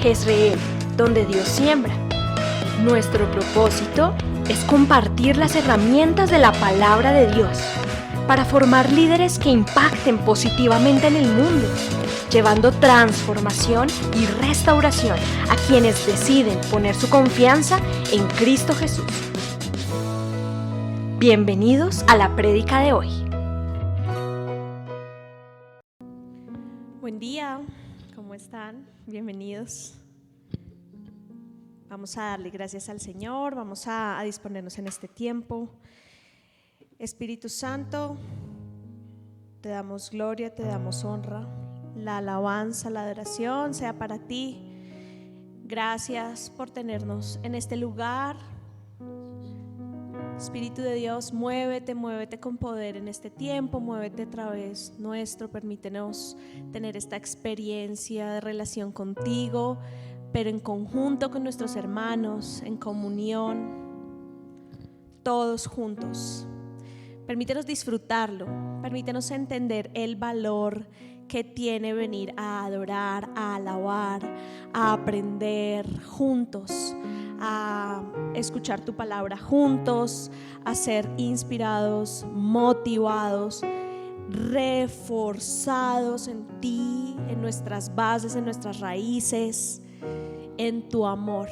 Jezreel, donde Dios siembra. Nuestro propósito es compartir las herramientas de la palabra de Dios para formar líderes que impacten positivamente en el mundo, llevando transformación y restauración a quienes deciden poner su confianza en Cristo Jesús. Bienvenidos a la prédica de hoy. Buen día, ¿cómo están? Bienvenidos. Vamos a darle gracias al Señor, vamos a disponernos en este tiempo. Espíritu Santo, te damos gloria, te damos honra, la alabanza, la adoración sea para ti. Gracias por tenernos en este lugar. Espíritu de Dios, muévete con poder en este tiempo, muévete a través nuestro, permítenos tener esta experiencia de relación contigo, pero en conjunto con nuestros hermanos, en comunión, todos juntos. Permítenos disfrutarlo, permítenos entender el valor que tiene venir a adorar, a alabar, a aprender juntos, a escuchar tu palabra juntos, a ser inspirados, motivados, reforzados en ti, en nuestras bases, en nuestras raíces, en tu amor.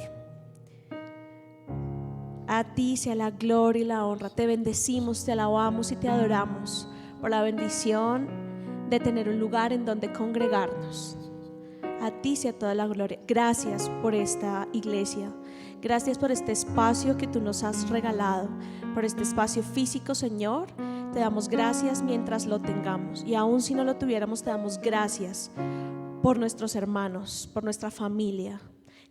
A ti sea la gloria y la honra. Te bendecimos, te alabamos y te adoramos por la bendición de tener un lugar en donde congregarnos. A ti sea toda la gloria. Gracias por esta iglesia. Gracias por este espacio que tú nos has regalado, por este espacio físico, Señor. Te damos gracias mientras lo tengamos, y aún si no lo tuviéramos, te damos gracias por nuestros hermanos, por nuestra familia.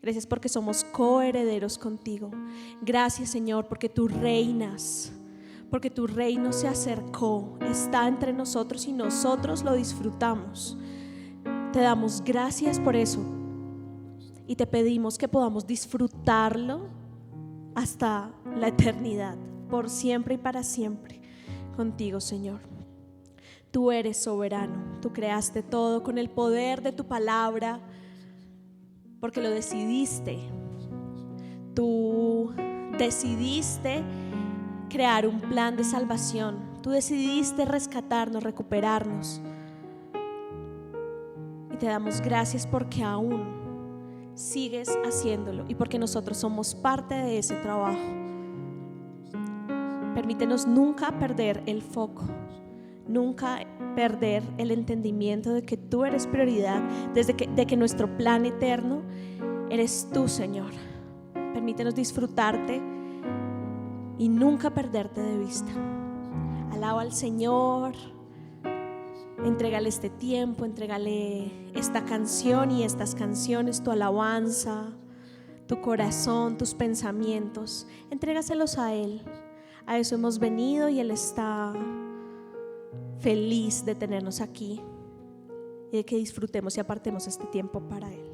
Gracias porque somos coherederos contigo. Gracias, Señor, porque tú reinas, porque tu reino se acercó, está entre nosotros y nosotros lo disfrutamos. Te damos gracias por eso y te pedimos que podamos disfrutarlo hasta la eternidad, por siempre y para siempre contigo, Señor. Tú eres soberano, tú creaste todo con el poder de tu palabra, porque lo decidiste. Tú decidiste crear un plan de salvación, tú decidiste rescatarnos, recuperarnos, y te damos gracias porque aún sigues haciéndolo y porque nosotros somos parte de ese trabajo. Permítenos nunca perder el foco, nunca perder el entendimiento de que tú eres prioridad, de que nuestro plan eterno eres tú, Señor. Permítenos disfrutarte y nunca perderte de vista. Alaba al Señor, entrégale este tiempo, entrégale esta canción y estas canciones, tu alabanza, tu corazón, tus pensamientos. Entrégaselos a Él. A eso hemos venido y Él está feliz de tenernos aquí y de que disfrutemos y apartemos este tiempo para Él.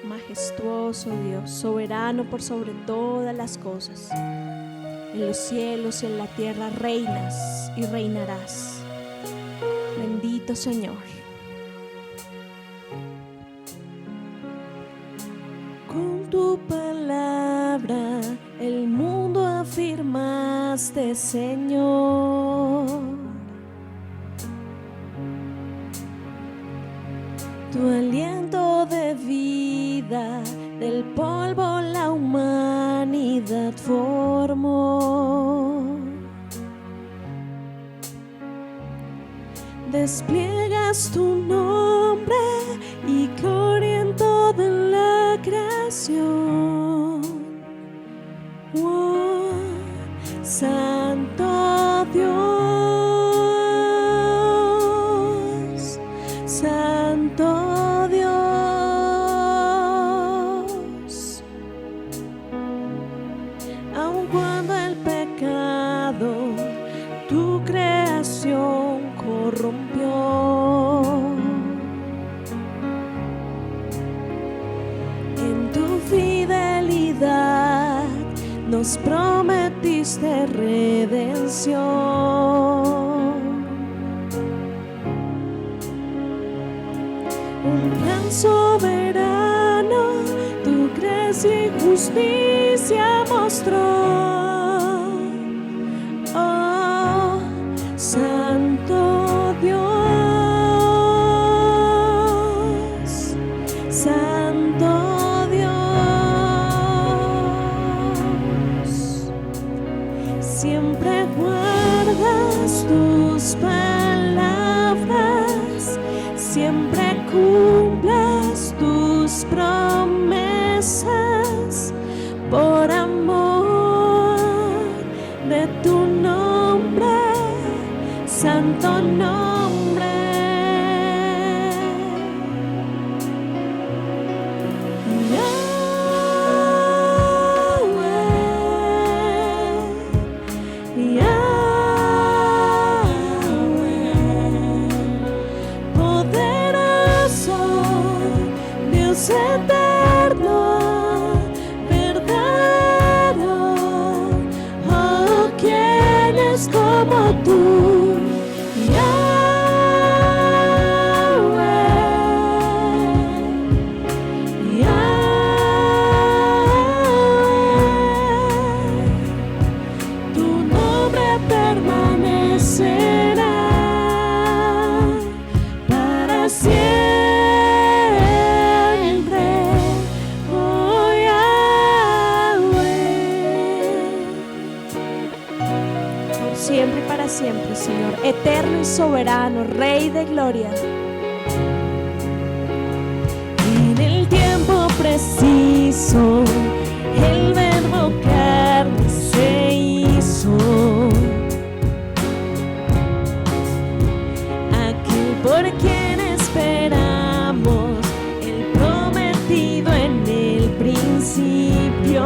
Majestuoso Dios, soberano por sobre todas las cosas, en los cielos y en la tierra reinas y reinarás. Bendito Señor. Con tu palabra el mundo afirmaste, Señor. Tu aliento de vida del polvo la humanidad formó. Despliegas tu nombre y gloria en toda la creación. Oh, Santo Dios, Santo Dios. Aun cuando el pecado tu creación corrompió, en tu fidelidad no nos prometiste redención. Un gran soberano, tu gracia y justicia mostró. Oh, Santo Dios, Santo Dios, siempre guardas tus palabras, siempre cumplas tus promesas, por amor de tu nombre, santo nombre. Yahweh, Yahweh, poderoso, Dios eterno, verdadero. Oh, ¿quién es como tú? Yahweh, Yahweh, tu nombre permanecerá para siempre. Oh, Yahweh, por siempre y para siempre, Señor, eterno y soberano, Rey de gloria. En el tiempo preciso, el verbo carne se hizo. Aquel por quien esperamos, el prometido en el principio.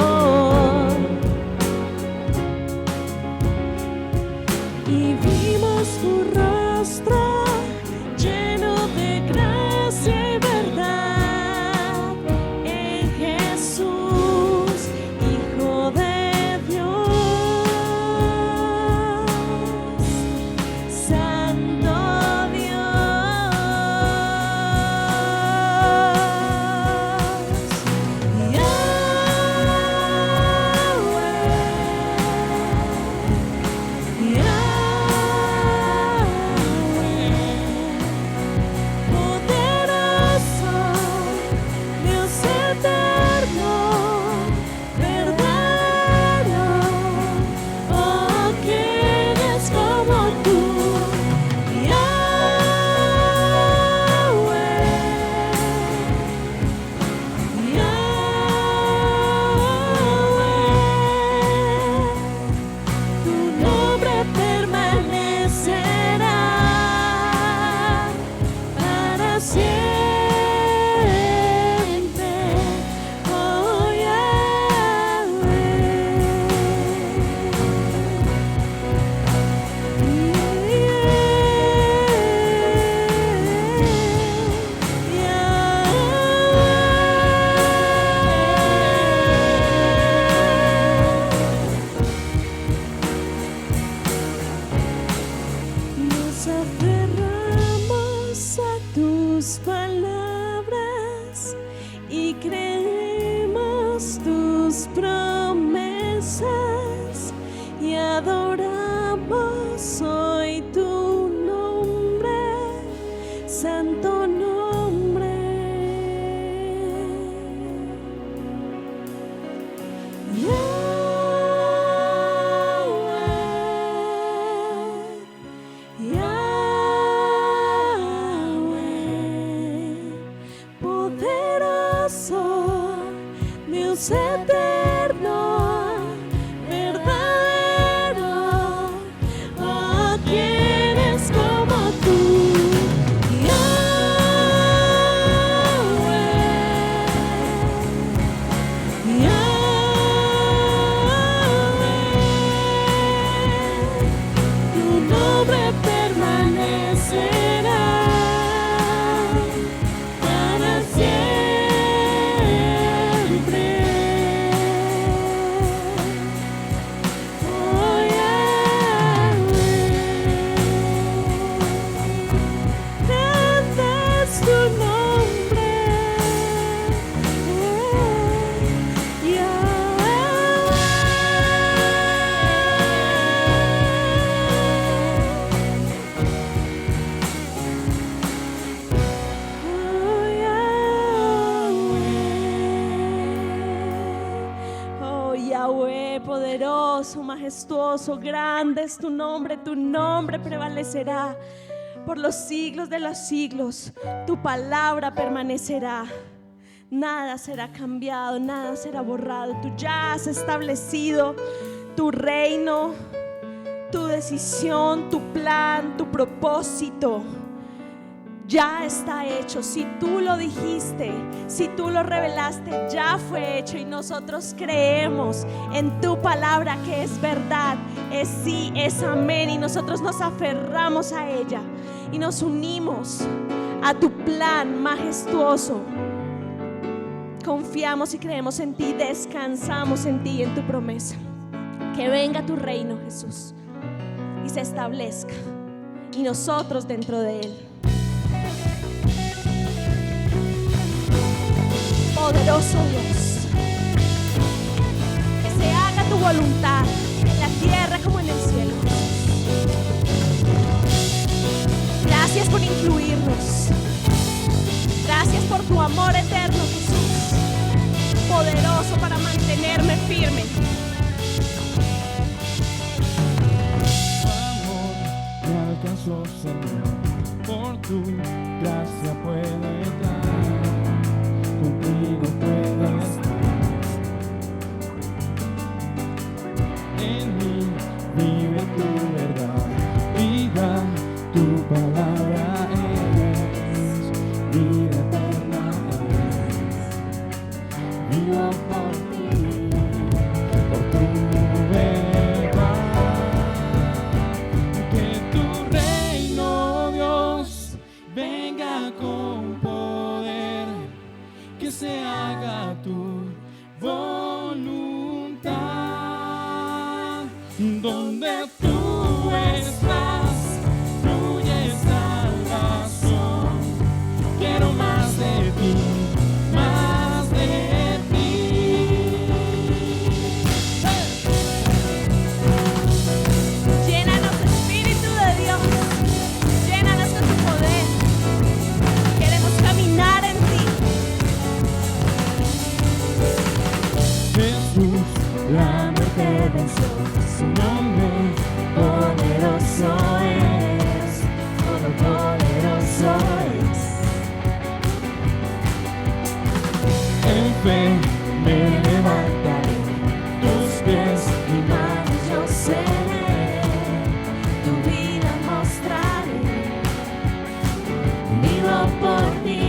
Y vimos tu rostro lleno de gracia y verdad en Jesús, Hijo de Dios, Santo Dios. Yahweh, poderoso, Dios eterno, verdadero. Oh, ¿quién es como tú? Yahweh, Yahweh, tu nombre permanecerá para siempre. Oh, nos aferramos a tus palabras y creemos tus promesas y adoramos hoy tu nombre, santo nombre. Yahweh, Yahweh, poderoso, Dios eterno, verdadero. Oh, ¿quién es como tú? Yahweh, Yahweh, tu nombre permanecerá para siempre. Yahweh, poderoso, majestuoso, grande es tu nombre prevalecerá por los siglos de los siglos. Tu palabra permanecerá. Nada será cambiado, nada será borrado. Tú ya has establecido tu reino, tu decisión, tu plan, tu propósito. Ya está hecho. Si tú lo dijiste, si tú lo revelaste, ya fue hecho. Y nosotros creemos en tu palabra que es verdad, es sí, es amén. Y nosotros nos aferramos a ella y nos unimos a tu plan majestuoso. Confiamos y creemos en ti, descansamos en ti y en tu promesa. Que venga tu reino, Jesús, y se establezca, y nosotros dentro de él. Poderoso Dios, que se haga tu voluntad en la tierra como en el cielo. Gracias por incluirnos. Gracias por tu amor eterno, Jesús, poderoso para mantenerme firme. Amor me alcanzó, Señor, por tu gracia puedo estar, contigo puedo estar. En mí vive tu verdad, vida, tu palabra es vida eterna es. Vivo por ti, por tu verdad. Que tu reino, Dios, venga con poder, que se haga tu voluntad. Donde tú estás, fluye salvación. Quiero más de ti, más de ti. Llénanos, Espíritu de Dios, llénanos con tu poder. Queremos caminar en ti. Jesús, la muerte venció, su nombre poderoso es, todopoderoso es. En fe me levantaré, tus pies y manos yo seré, tu vida mostraré, vivo por ti,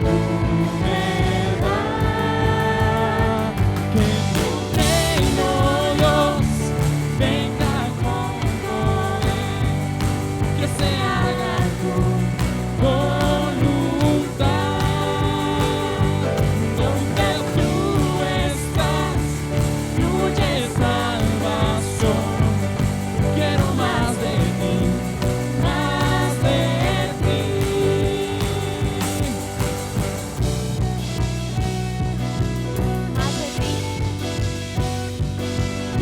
por tu verdad. Que tu reino, Dios, venga con poder, que se haga tu voluntad. Donde tú estás, fluye salvación. Quiero más de ti, más de ti.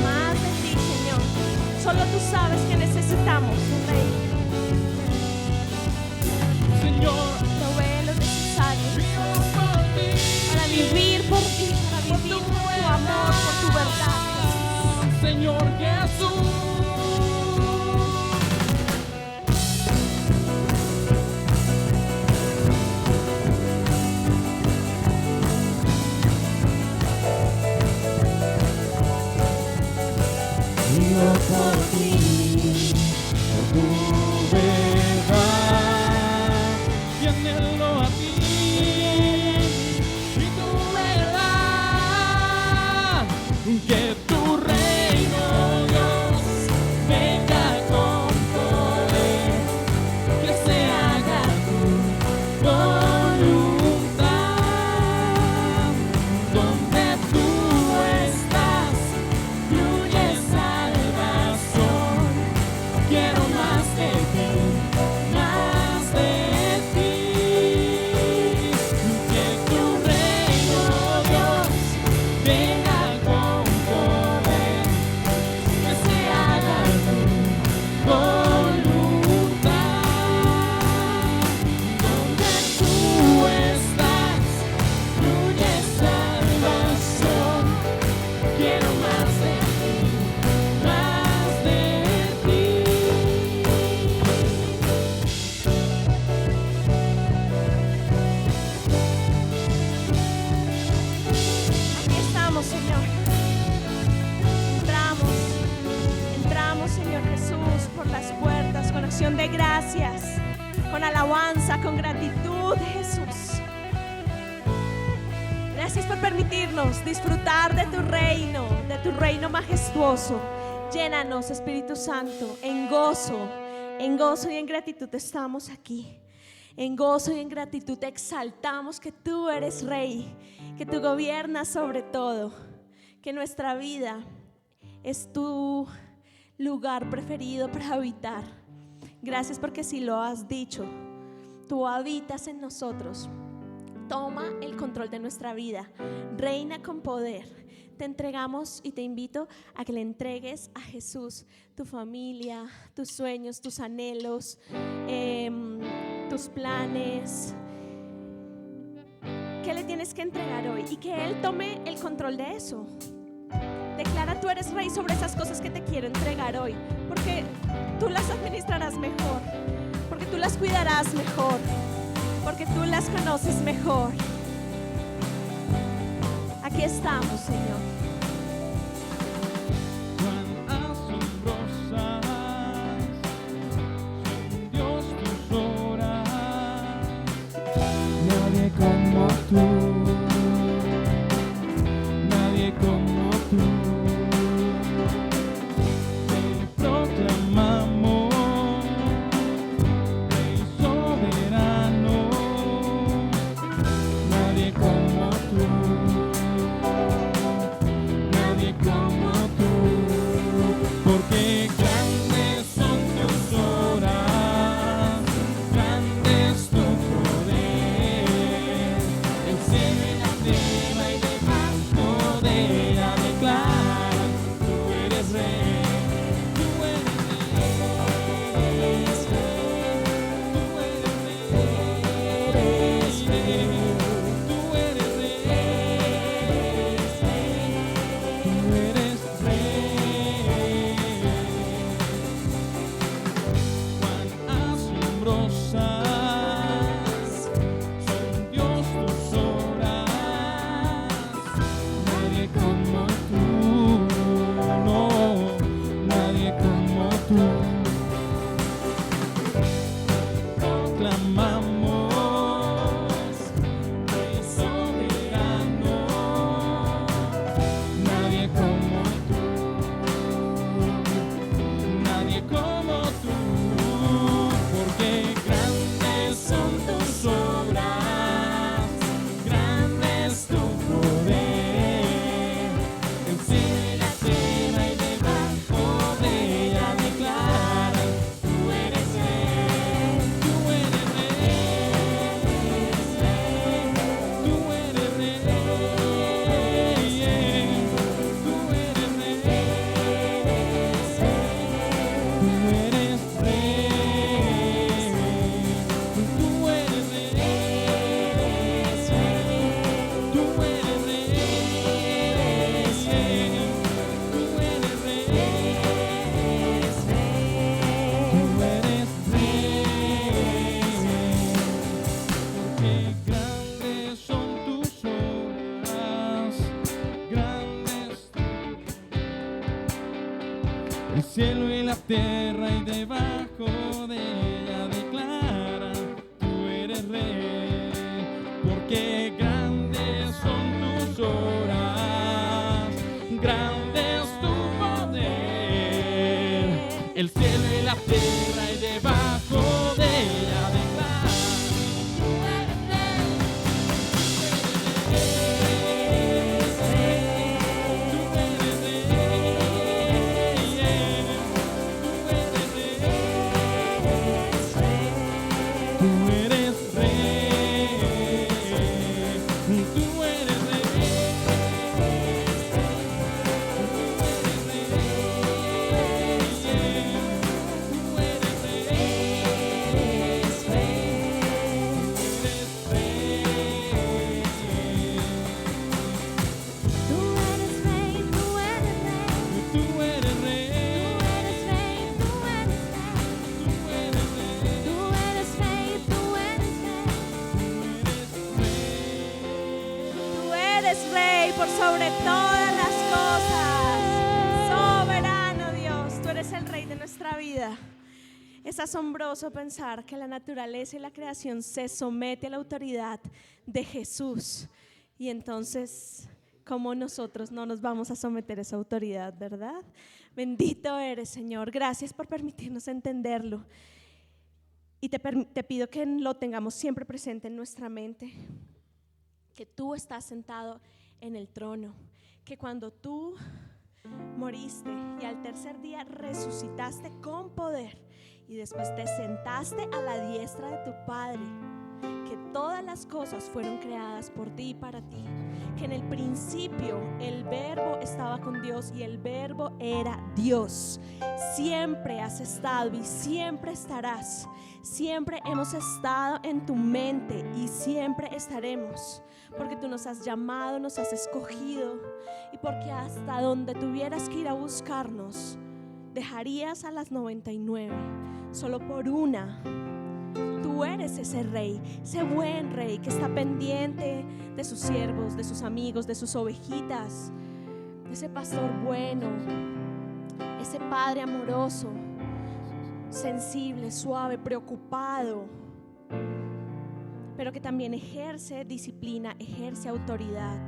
Más de ti, Señor. Solo tú sabes que necesitamos un rey. Señor, Provee lo necesario vivo por ti, para vivir por ti, para vivir por tu amor, por tu verdad. Señor Jesús. Vivo por ti, por tu verdad, y anhelo a ti y tu verdad. Que tu reino, Dios, venga con poder, que se haga tu voluntad. Donde tú estás, fluye salvación. entramos, Señor. Entramos, Señor Jesús, por las puertas con acción de gracias, con alabanza, con gratitud, Jesús. Gracias por permitirnos disfrutar de tu reino majestuoso. Llénanos, Espíritu Santo, en gozo y en gratitud estamos aquí. En gozo y en gratitud te exaltamos que tú eres Rey, que tú gobiernas sobre todo, que nuestra vida es tu lugar preferido para habitar. Gracias porque si lo has dicho, tú habitas en nosotros. Toma el control de nuestra vida, reina con poder. Te entregamos y te invito a que le entregues a Jesús tu familia, tus sueños, tus anhelos, tus planes. ¿Qué le tienes que entregar hoy? Y que Él tome el control de eso. Declara: tú eres Rey sobre esas cosas que te quiero entregar hoy, porque tú las administrarás mejor, porque tú las cuidarás mejor, porque tú las conoces mejor. Aquí estamos, Señor. Cuán asombrosas son, Dios, tus obras. Nadie como tú, nadie como tú. Te proclamamos Rey soberano. Nadie como tú. Nadie como tú, porque grandes son tus obras, grande es tu poder. El cielo y la tierra y debajo de ella declaran: tú eres Rey, tú eres Rey, tú eres Rey, tú eres Rey. Tú eres Rey. Cuán asombrosas son, Dios, tus obras. Nadie como tú, no, nadie como tú. Proclamamos Rey soberano. Nadie como tú, porque grandes son tus obras, grande es tu poder. El cielo y la tierra y debajo de ella declaran: tú eres Rey, tú eres Rey, tú eres Rey, tú eres porque grandes son tus obras, grandes. El cielo y la tierra y debajo de ella declaran: tú eres Rey, porque grandes son tus obras, grande es tu poder. El cielo y la tierra y debajo de ella declaran: tú eres Rey, tú eres Rey, tú eres Rey, tú eres Rey, tú eres Rey. sobre todas las cosas. Soberano Dios, tú eres el Rey de nuestra vida. Es asombroso pensar que la naturaleza y la creación se somete a la autoridad de Jesús. Y entonces, ¿cómo nosotros no nos vamos a someter a esa autoridad, verdad? Bendito eres, Señor. Gracias por permitirnos entenderlo. Y te pido que lo tengamos siempre presente en nuestra mente, que tú estás sentado en el trono, que cuando tú moriste y al tercer día resucitaste con poder y después te sentaste a la diestra de tu Padre, que todas las cosas fueron creadas por ti y para ti, que en el principio el Verbo estaba con Dios y el Verbo era Dios. Siempre has estado y siempre estarás. Siempre hemos estado en tu mente y siempre estaremos, porque tú nos has llamado, nos has escogido, y porque hasta donde tuvieras que ir a buscarnos, dejarías a las 99 solo por una. Tú eres ese rey, ese buen rey que está pendiente de sus siervos, de sus amigos, de sus ovejitas, ese pastor bueno, ese padre amoroso, sensible, suave, preocupado, pero que también ejerce disciplina, ejerce autoridad.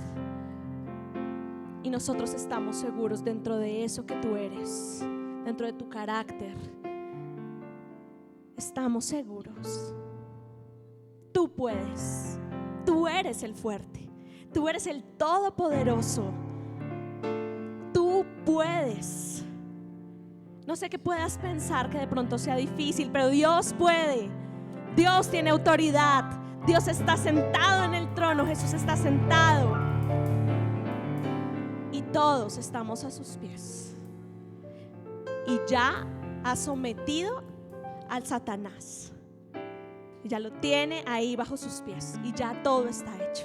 Y nosotros estamos seguros dentro de eso que tú eres, dentro de tu carácter. Estamos seguros. Tú puedes. Tú eres el fuerte. Tú eres el todopoderoso. Tú puedes. No sé qué puedas pensar que de pronto sea difícil, pero Dios puede. Dios tiene autoridad. Dios está sentado en el trono. Jesús está sentado. Y todos estamos a sus pies. Y ya ha sometido al Satanás. Ya lo tiene ahí bajo sus pies y ya todo está hecho.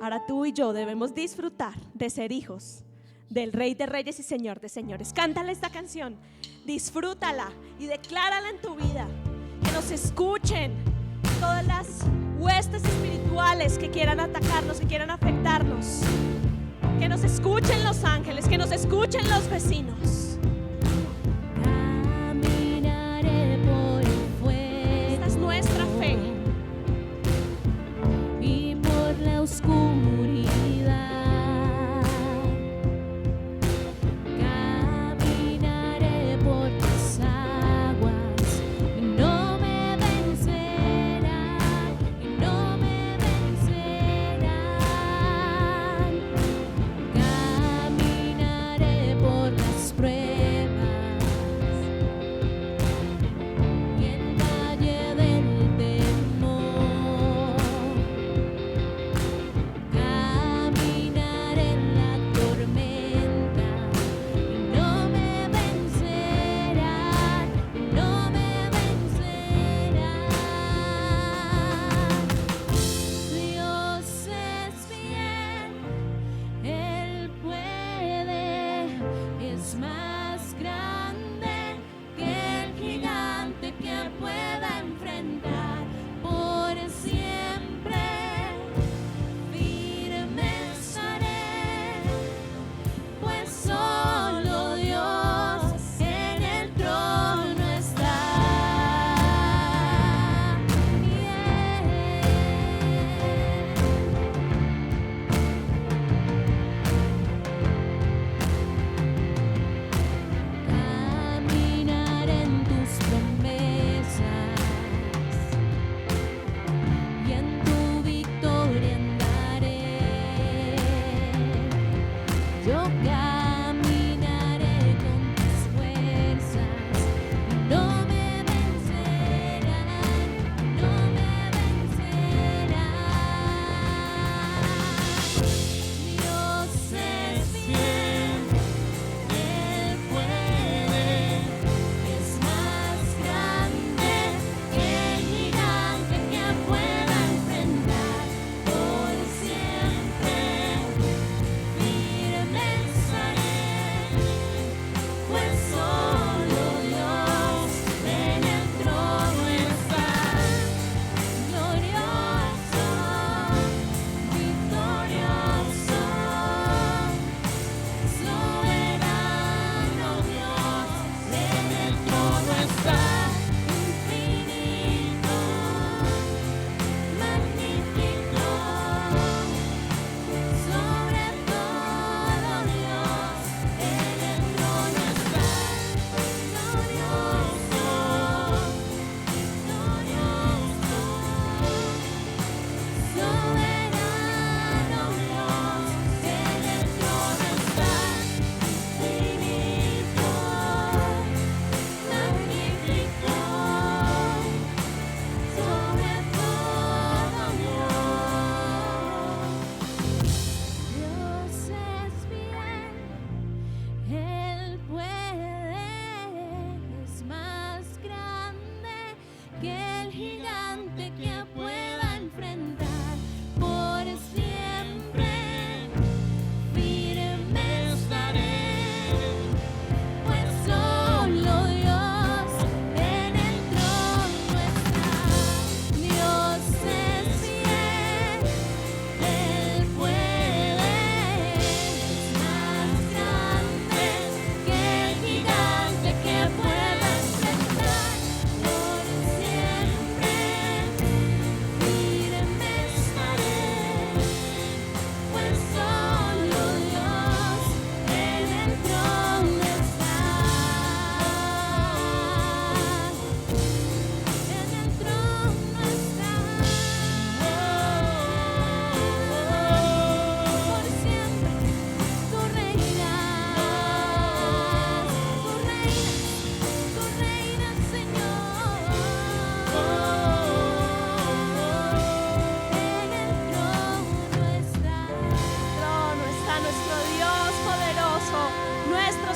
Ahora tú y yo debemos disfrutar de ser hijos del Rey de Reyes y Señor de Señores. Cántale esta canción, disfrútala y declárala en tu vida. Que nos escuchen todas las huestes espirituales que quieran atacarnos, que quieran afectarnos. Que nos escuchen los ángeles, que nos escuchen los vecinos. Nuestra fe y por la oscuridad caminaré por las aguas y no me vencerán, y no me vencerán. Caminaré por las pruebas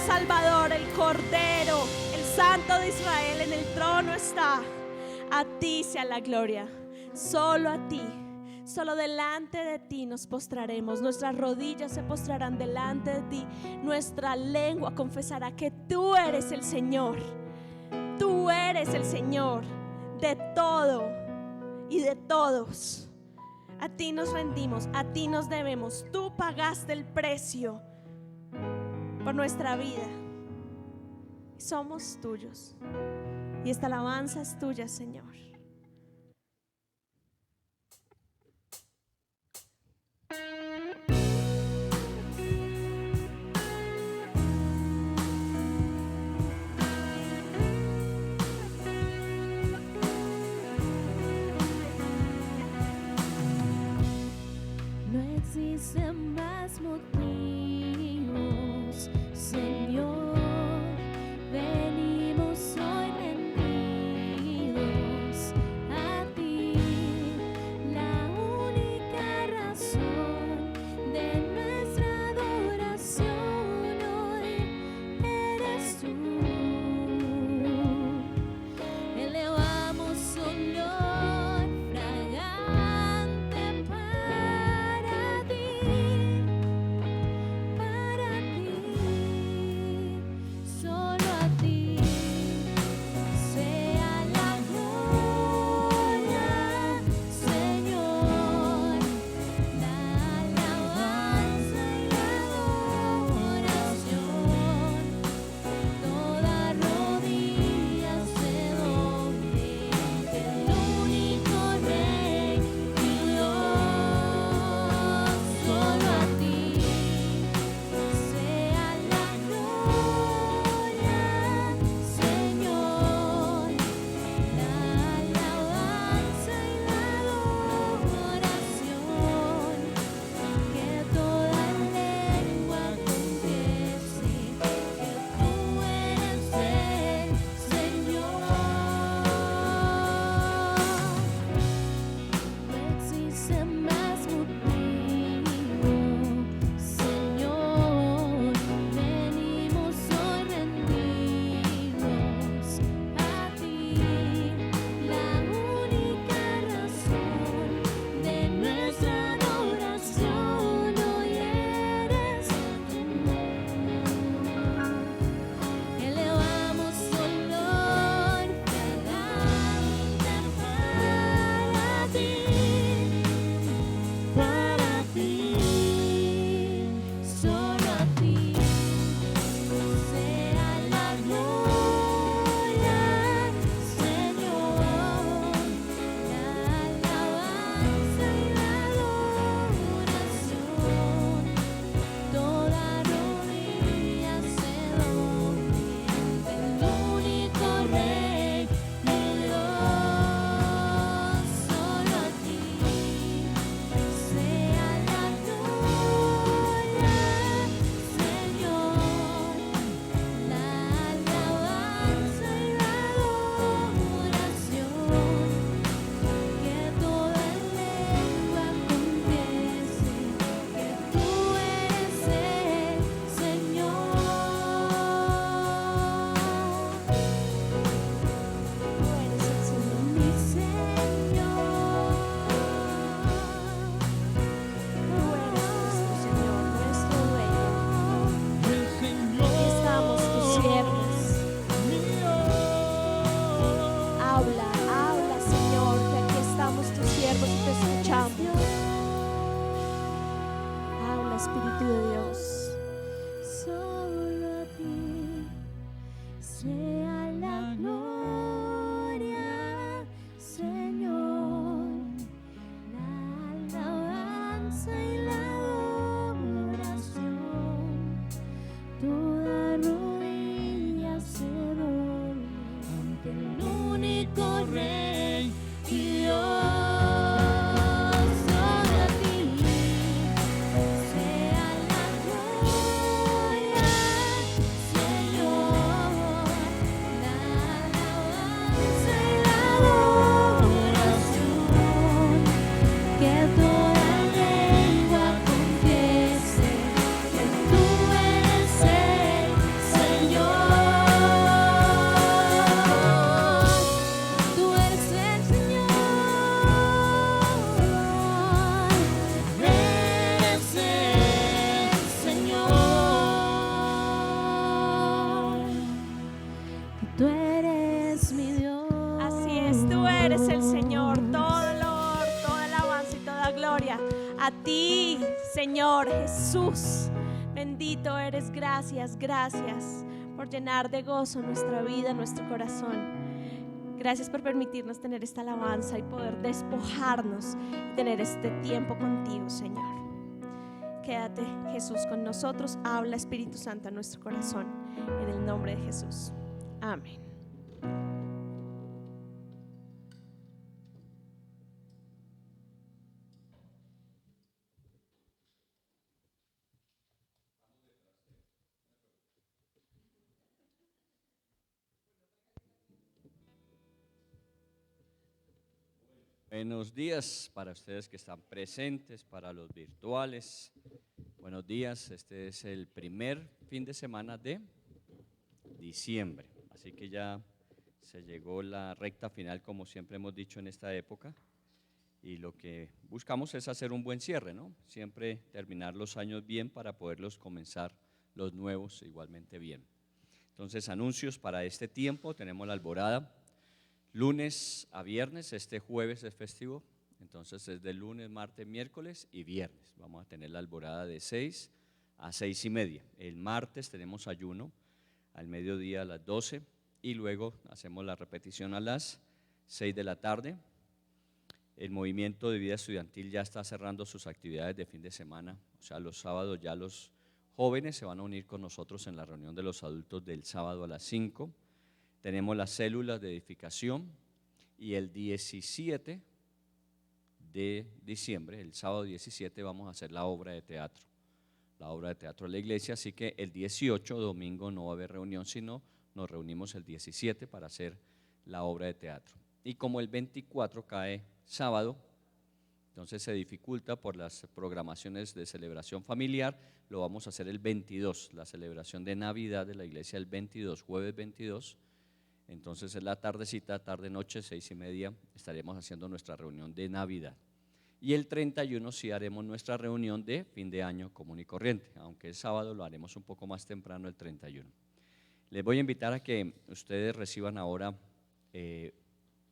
Salvador, el Cordero, el Santo de Israel en el trono está. A ti sea la gloria, solo a ti. Solo delante de ti nos postraremos, nuestras rodillas se postrarán delante de ti, nuestra lengua confesará que tú eres el Señor. Tú eres el Señor de todo y de todos. A ti nos rendimos, a ti nos debemos. Tú pagaste el precio por nuestra vida. Somos tuyos y esta alabanza es tuya, Señor. No existen más motivos, Señor. Venimos hoy rendidos a ti. La única razón de nuestra adoración hoy eres tú. Elevamos olor fragante para ti. eres el Señor. Todo honor, toda alabanza y toda gloria a ti, Señor Jesús. Bendito eres. Gracias, gracias por llenar de gozo nuestra vida, nuestro corazón. Gracias por permitirnos tener esta alabanza y poder despojarnos y tener este tiempo contigo, Señor. Quédate, Jesús, con nosotros. Habla, Espíritu Santo, a nuestro corazón. En el nombre de Jesús. Amén. Buenos días para ustedes que están presentes, para los virtuales. Buenos días, este es el primer fin de semana de diciembre, así que ya se llegó la recta final, como siempre hemos dicho en esta época, y lo que buscamos es hacer un buen cierre, ¿no? Siempre terminar los años bien para poderlos comenzar los nuevos igualmente bien. Entonces, anuncios para este tiempo: tenemos la alborada lunes a viernes. Este jueves es festivo, entonces es de lunes, martes, miércoles y viernes. Vamos a tener la alborada de 6 a 6:30. El martes tenemos ayuno al mediodía a las 12 y luego hacemos la repetición a las 6 de la tarde. El movimiento de vida estudiantil ya está cerrando sus actividades de fin de semana, o sea, los sábados ya los jóvenes se van a unir con nosotros en la reunión de los adultos del sábado a las 5. Tenemos las células de edificación y el 17 de diciembre, el sábado 17, vamos a hacer la obra de teatro de la iglesia, así que el 18, domingo, no va a haber reunión, sino nos reunimos el 17 para hacer la obra de teatro. Y como el 24 cae sábado, entonces se dificulta por las programaciones de celebración familiar, lo vamos a hacer el 22, la celebración de Navidad de la iglesia el 22, jueves 22. Entonces en la tardecita, tarde-noche, 6:30, estaremos haciendo nuestra reunión de Navidad. Y el 31 sí haremos nuestra reunión de fin de año común y corriente, aunque el sábado lo haremos un poco más temprano, el 31. Les voy a invitar a que ustedes reciban ahora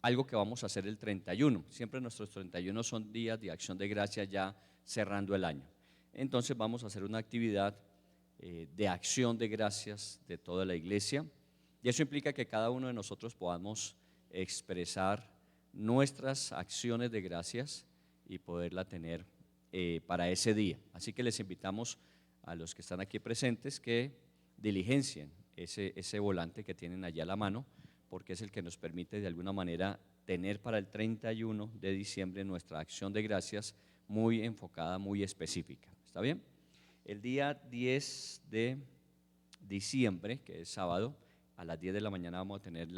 algo que vamos a hacer el 31. Siempre nuestros 31 son días de acción de gracias ya cerrando el año. Entonces vamos a hacer una actividad de acción de gracias de toda la iglesia. Y eso implica que cada uno de nosotros podamos expresar nuestras acciones de gracias y poderla tener para ese día. Así que les invitamos a los que están aquí presentes que diligencien ese volante que tienen allá a la mano, porque es el que nos permite de alguna manera tener para el 31 de diciembre nuestra acción de gracias muy enfocada, muy específica. ¿Está bien? El día 10 de diciembre, que es sábado, a las 10 de la mañana vamos a tener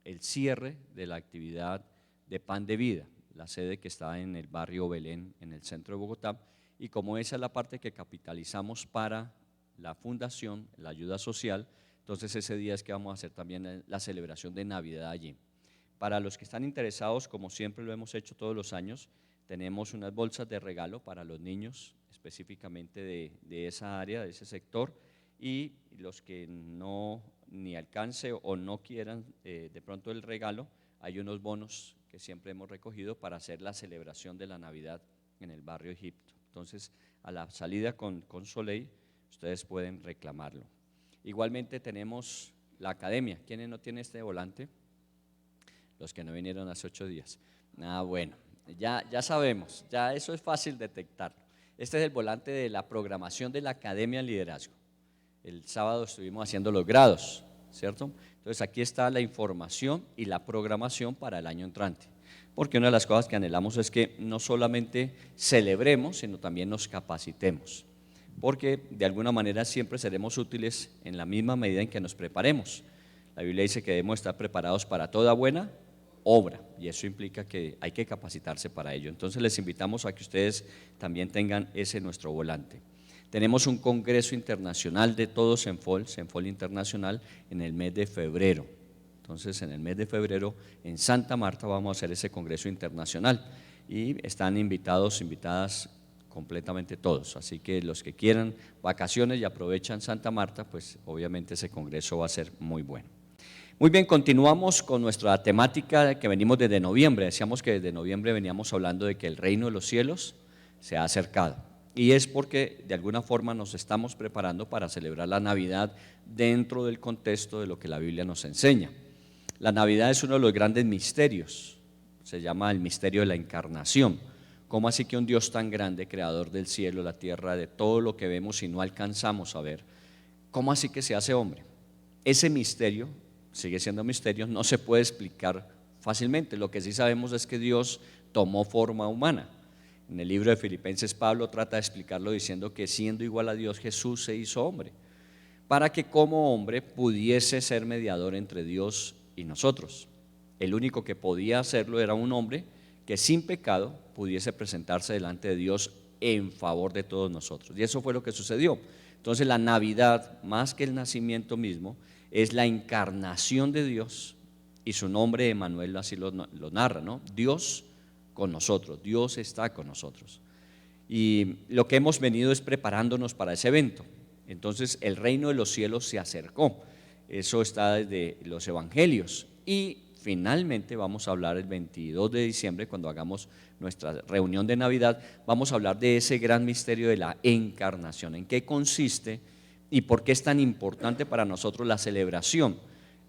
el cierre de la actividad de Pan de Vida, la sede que está en el barrio Belén, en el centro de Bogotá, y como esa es la parte que capitalizamos para la fundación, la ayuda social, entonces ese día es que vamos a hacer también la celebración de Navidad allí. Para los que están interesados, como siempre lo hemos hecho todos los años, tenemos unas bolsas de regalo para los niños, específicamente de esa área, de ese sector, y los que no ni alcance o no quieran de pronto el regalo, hay unos bonos que siempre hemos recogido para hacer la celebración de la Navidad en el barrio Egipto. Entonces, a la salida con Soleil, ustedes pueden reclamarlo. Igualmente tenemos la academia. ¿Quiénes no tienen este volante? Los que no vinieron hace 8 días. Bueno, ya sabemos, ya eso es fácil detectarlo. Este es el volante de la programación de la Academia en Liderazgo. El sábado estuvimos haciendo los grados, ¿cierto? Entonces aquí está la información y la programación para el año entrante, porque una de las cosas que anhelamos es que no solamente celebremos, sino también nos capacitemos, porque de alguna manera siempre seremos útiles en la misma medida en que nos preparemos. La Biblia dice que debemos estar preparados para toda buena obra, y eso implica que hay que capacitarse para ello. Entonces les invitamos a que ustedes también tengan ese nuestro volante. Tenemos un congreso internacional de todo Senfol Internacional en el mes de febrero. Entonces en el mes de febrero en Santa Marta vamos a hacer ese congreso internacional y están invitadas completamente todos, así que los que quieran vacaciones y aprovechan Santa Marta, pues obviamente ese congreso va a ser muy bueno. Muy bien, continuamos con nuestra temática que venimos desde noviembre. Decíamos que desde noviembre veníamos hablando de que el reino de los cielos se ha acercado. Y es porque de alguna forma nos estamos preparando para celebrar la Navidad dentro del contexto de lo que la Biblia nos enseña. La Navidad es uno de los grandes misterios, se llama el misterio de la encarnación. ¿Cómo así que un Dios tan grande, creador del cielo, la tierra, de todo lo que vemos y no alcanzamos a ver, cómo así que se hace hombre? Ese misterio sigue siendo misterio, no se puede explicar fácilmente. Lo que sí sabemos es que Dios tomó forma humana. En el libro de Filipenses Pablo trata de explicarlo diciendo que siendo igual a Dios, Jesús se hizo hombre, para que como hombre pudiese ser mediador entre Dios y nosotros. El único que podía hacerlo era un hombre que sin pecado pudiese presentarse delante de Dios en favor de todos nosotros. Y eso fue lo que sucedió. Entonces la Navidad, más que el nacimiento mismo, es la encarnación de Dios, y su nombre Emmanuel así lo narra, ¿no? Dios con nosotros, Dios está con nosotros. Y lo que hemos venido es preparándonos para ese evento. Entonces el reino de los cielos se acercó, eso está desde los evangelios, y finalmente vamos a hablar el 22 de diciembre, cuando hagamos nuestra reunión de Navidad, vamos a hablar de ese gran misterio de la encarnación, en qué consiste y por qué es tan importante para nosotros la celebración,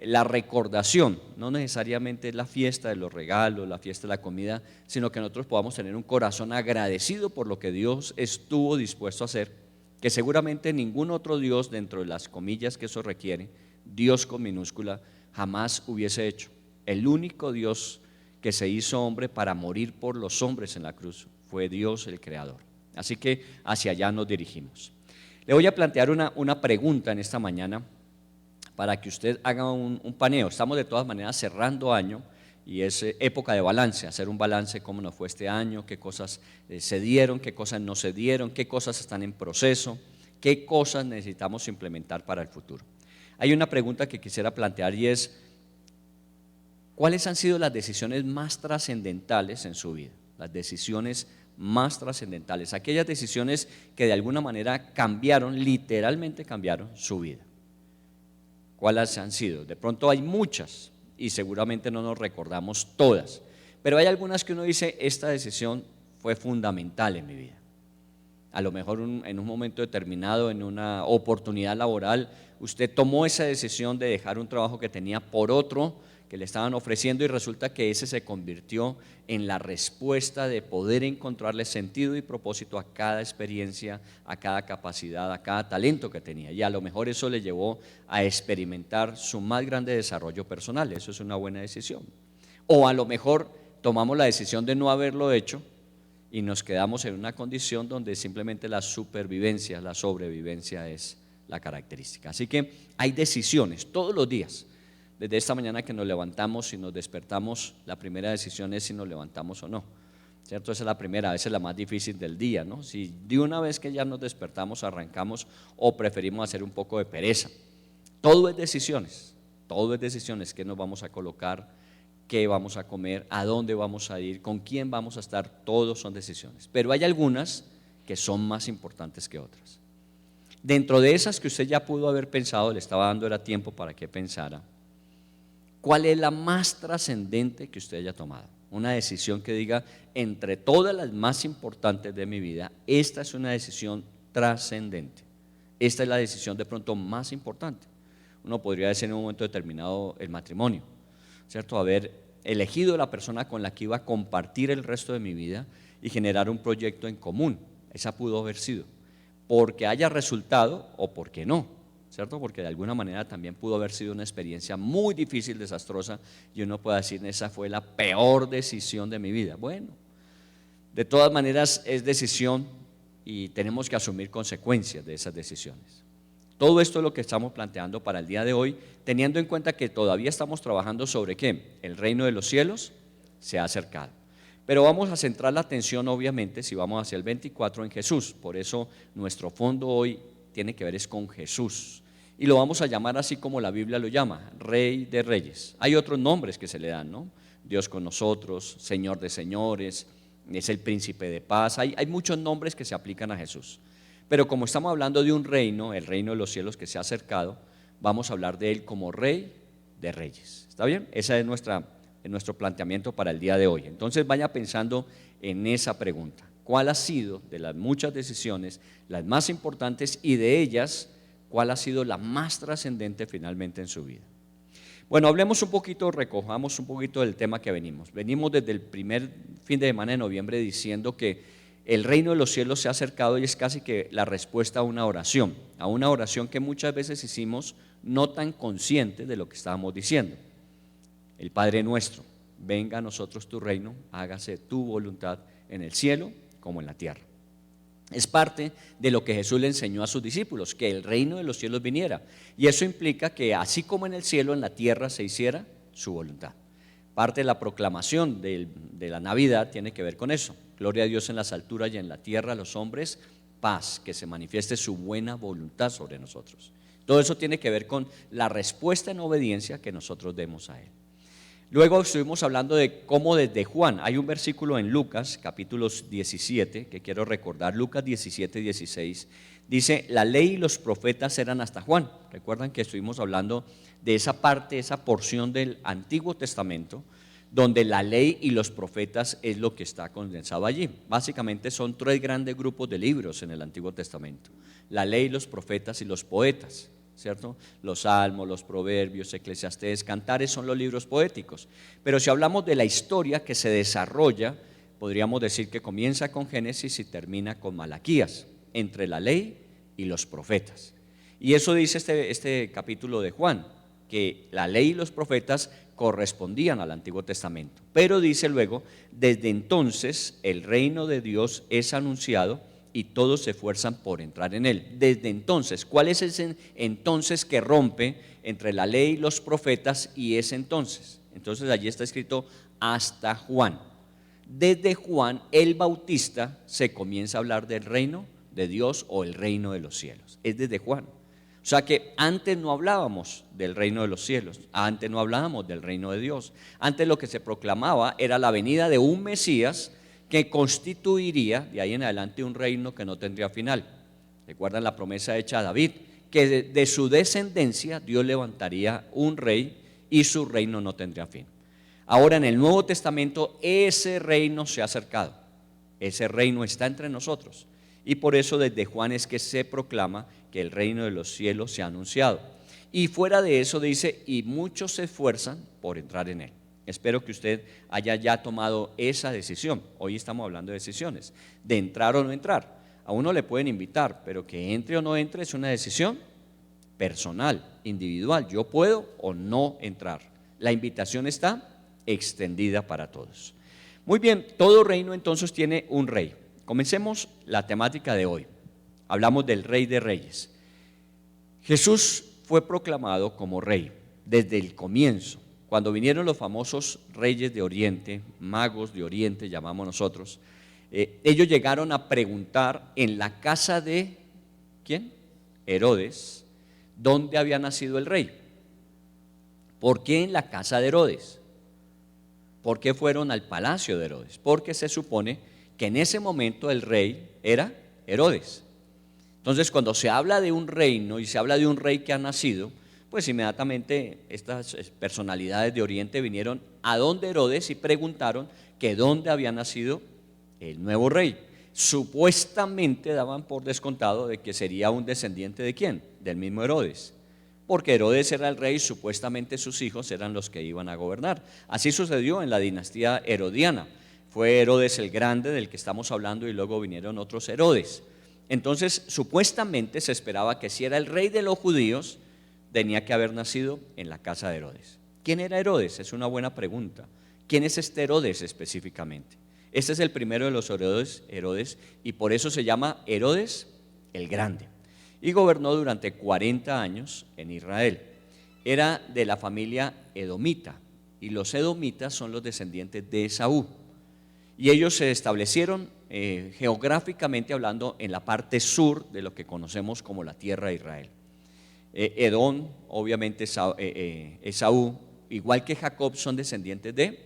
la recordación. No necesariamente es la fiesta de los regalos, la fiesta de la comida, sino que nosotros podamos tener un corazón agradecido por lo que Dios estuvo dispuesto a hacer, que seguramente ningún otro Dios, dentro de las comillas que eso requiere, Dios con minúscula, jamás hubiese hecho. El único Dios que se hizo hombre para morir por los hombres en la cruz fue Dios el Creador. Así que hacia allá nos dirigimos. Le voy a plantear una pregunta en esta mañana para que usted haga un paneo. Estamos de todas maneras cerrando año y es época de balance, hacer un balance, cómo nos fue este año, qué cosas se dieron, qué cosas no se dieron, qué cosas están en proceso, qué cosas necesitamos implementar para el futuro. Hay una pregunta que quisiera plantear y es: ¿cuáles han sido las decisiones más trascendentales en su vida? Las decisiones más trascendentales, aquellas decisiones que de alguna manera cambiaron, literalmente cambiaron su vida. ¿Cuáles han sido? De pronto hay muchas y seguramente no nos recordamos todas, pero hay algunas que uno dice, esta decisión fue fundamental en mi vida. A lo mejor en un momento determinado, en una oportunidad laboral, usted tomó esa decisión de dejar un trabajo que tenía por otro que le estaban ofreciendo, y resulta que ese se convirtió en la respuesta de poder encontrarle sentido y propósito a cada experiencia, a cada capacidad, a cada talento que tenía, y a lo mejor eso le llevó a experimentar su más grande desarrollo personal. Eso es una buena decisión. O a lo mejor tomamos la decisión de no haberlo hecho y nos quedamos en una condición donde simplemente la supervivencia, la sobrevivencia es la característica. Así que hay decisiones todos los días. Desde esta mañana que nos levantamos y nos despertamos, la primera decisión es si nos levantamos o no, ¿cierto? Esa es la primera, a veces la más difícil del día, ¿no? Si de una vez que ya nos despertamos arrancamos o preferimos hacer un poco de pereza. Todo es decisiones, qué nos vamos a colocar, qué vamos a comer, a dónde vamos a ir, con quién vamos a estar, todos son decisiones. Pero hay algunas que son más importantes que otras. Dentro de esas que usted ya pudo haber pensado, le estaba dando era tiempo para que pensara, ¿cuál es la más trascendente que usted haya tomado? Una decisión que diga, entre todas las más importantes de mi vida, esta es una decisión trascendente. Esta es la decisión de pronto más importante. Uno podría decir en un momento determinado el matrimonio, ¿cierto? Haber elegido la persona con la que iba a compartir el resto de mi vida y generar un proyecto en común. Esa pudo haber sido, porque haya resultado o porque no, ¿cierto? Porque de alguna manera también pudo haber sido una experiencia muy difícil, desastrosa, y uno puede decir, esa fue la peor decisión de mi vida. Bueno, de todas maneras es decisión y tenemos que asumir consecuencias de esas decisiones. Todo esto es lo que estamos planteando para el día de hoy, teniendo en cuenta que todavía estamos trabajando sobre ¿qué? El reino de los cielos se ha acercado. Pero vamos a centrar la atención, obviamente, si vamos hacia el 24, en Jesús. Por eso nuestro fondo hoy tiene que ver es con Jesús. Y lo vamos a llamar así como la Biblia lo llama, Rey de Reyes. Hay otros nombres que se le dan, ¿no? Dios con nosotros, Señor de señores, es el Príncipe de paz. Hay muchos nombres que se aplican a Jesús. Pero como estamos hablando de un reino, el reino de los cielos que se ha acercado, vamos a hablar de Él como Rey de de reyes. ¿Está bien? Ese es nuestro planteamiento para el día de hoy. Entonces vaya pensando en esa pregunta. ¿Cuál ha sido de las muchas decisiones las más importantes y de ellas cuál ha sido la más trascendente finalmente en su vida? Bueno, hablemos un poquito, recojamos un poquito del tema que venimos. Venimos desde el primer fin de semana de noviembre diciendo que el reino de los cielos se ha acercado y es casi que la respuesta a una oración que muchas veces hicimos no tan conscientes de lo que estábamos diciendo. El Padre nuestro, venga a nosotros tu reino, hágase tu voluntad en el cielo como en la tierra. Es parte de lo que Jesús le enseñó a sus discípulos, que el reino de los cielos viniera. Y eso implica que así como en el cielo, en la tierra se hiciera su voluntad. Parte de la proclamación de la Navidad tiene que ver con eso. Gloria a Dios en las alturas y en la tierra a los hombres, paz, que se manifieste su buena voluntad sobre nosotros. Todo eso tiene que ver con la respuesta en obediencia que nosotros demos a Él. Luego estuvimos hablando de cómo desde Juan, hay un versículo en Lucas capítulo 17 que quiero recordar, Lucas 17, 16, dice, la ley y los profetas eran hasta Juan. Recuerdan que estuvimos hablando de esa parte, esa porción del Antiguo Testamento, donde la ley y los profetas es lo que está condensado allí. Básicamente son 3 grandes grupos de libros en el Antiguo Testamento: la ley, los profetas y los poetas, ¿cierto? Los salmos, los proverbios, Eclesiastés, Cantares son los libros poéticos. Pero si hablamos de la historia que se desarrolla, podríamos decir que comienza con Génesis y termina con Malaquías, entre la ley y los profetas. Y eso dice este capítulo de Juan, que la ley y los profetas correspondían al Antiguo Testamento. Pero dice luego, desde entonces el reino de Dios es anunciado y todos se esfuerzan por entrar en él. Desde entonces, ¿cuál es ese entonces que rompe entre la ley y los profetas y ese entonces? Entonces allí está escrito hasta Juan. Desde Juan el Bautista se comienza a hablar del reino de Dios o el reino de los cielos. Es desde Juan. O sea que antes no hablábamos del reino de los cielos, antes no hablábamos del reino de Dios. Antes lo que se proclamaba era la venida de un Mesías que constituiría de ahí en adelante un reino que no tendría final. Recuerdan la promesa hecha a David, que de su descendencia Dios levantaría un rey y su reino no tendría fin. Ahora en el Nuevo Testamento ese reino se ha acercado, ese reino está entre nosotros y por eso desde Juan es que se proclama que el reino de los cielos se ha anunciado. Y fuera de eso dice, y muchos se esfuerzan por entrar en él. Espero que usted haya ya tomado esa decisión. Hoy estamos hablando de decisiones, de entrar o no entrar. A uno le pueden invitar, pero que entre o no entre es una decisión personal, individual. Yo puedo o no entrar. La invitación está extendida para todos. Muy bien, todo reino entonces tiene un rey. Comencemos la temática de hoy. Hablamos del Rey de Reyes. Jesús fue proclamado como rey desde el comienzo. Cuando vinieron los famosos reyes de Oriente, magos de Oriente llamamos nosotros, ellos llegaron a preguntar en la casa de, ¿quién? Herodes, ¿dónde había nacido el rey? ¿Por qué en la casa de Herodes? ¿Por qué fueron al palacio de Herodes? Porque se supone que en ese momento el rey era Herodes. Entonces cuando se habla de un reino y se habla de un rey que ha nacido, pues inmediatamente estas personalidades de Oriente vinieron a donde Herodes y preguntaron que dónde había nacido el nuevo rey. Supuestamente daban por descontado de que sería un descendiente de ¿quién? Del mismo Herodes, porque Herodes era el rey y supuestamente sus hijos eran los que iban a gobernar. Así sucedió en la dinastía herodiana. Fue Herodes el Grande del que estamos hablando y luego vinieron otros Herodes. Entonces supuestamente se esperaba que si era el rey de los judíos tenía que haber nacido en la casa de Herodes. ¿Quién era Herodes? Es una buena pregunta. ¿Quién es este Herodes específicamente? Este es el primero de los Herodes y por eso se llama Herodes el Grande. Y gobernó durante 40 años en Israel. Era de la familia edomita y los edomitas son los descendientes de Esaú. Y ellos se establecieron geográficamente hablando en la parte sur de lo que conocemos como la tierra de Israel. Edom, obviamente Esaú, igual que Jacob, son descendientes de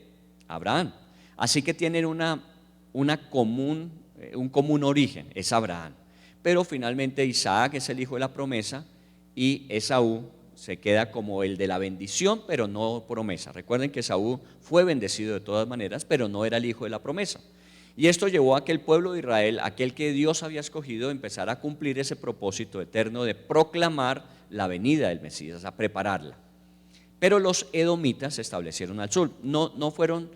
Abraham. Así que tienen un común origen, es Abraham. Pero finalmente Isaac es el hijo de la promesa y Esaú se queda como el de la bendición, pero no promesa. Recuerden que Saúl fue bendecido de todas maneras, pero no era el hijo de la promesa. Y esto llevó a que el pueblo de Israel, aquel que Dios había escogido, empezara a cumplir ese propósito eterno de proclamar la venida del Mesías, a prepararla. Pero los edomitas se establecieron al sur, no fueron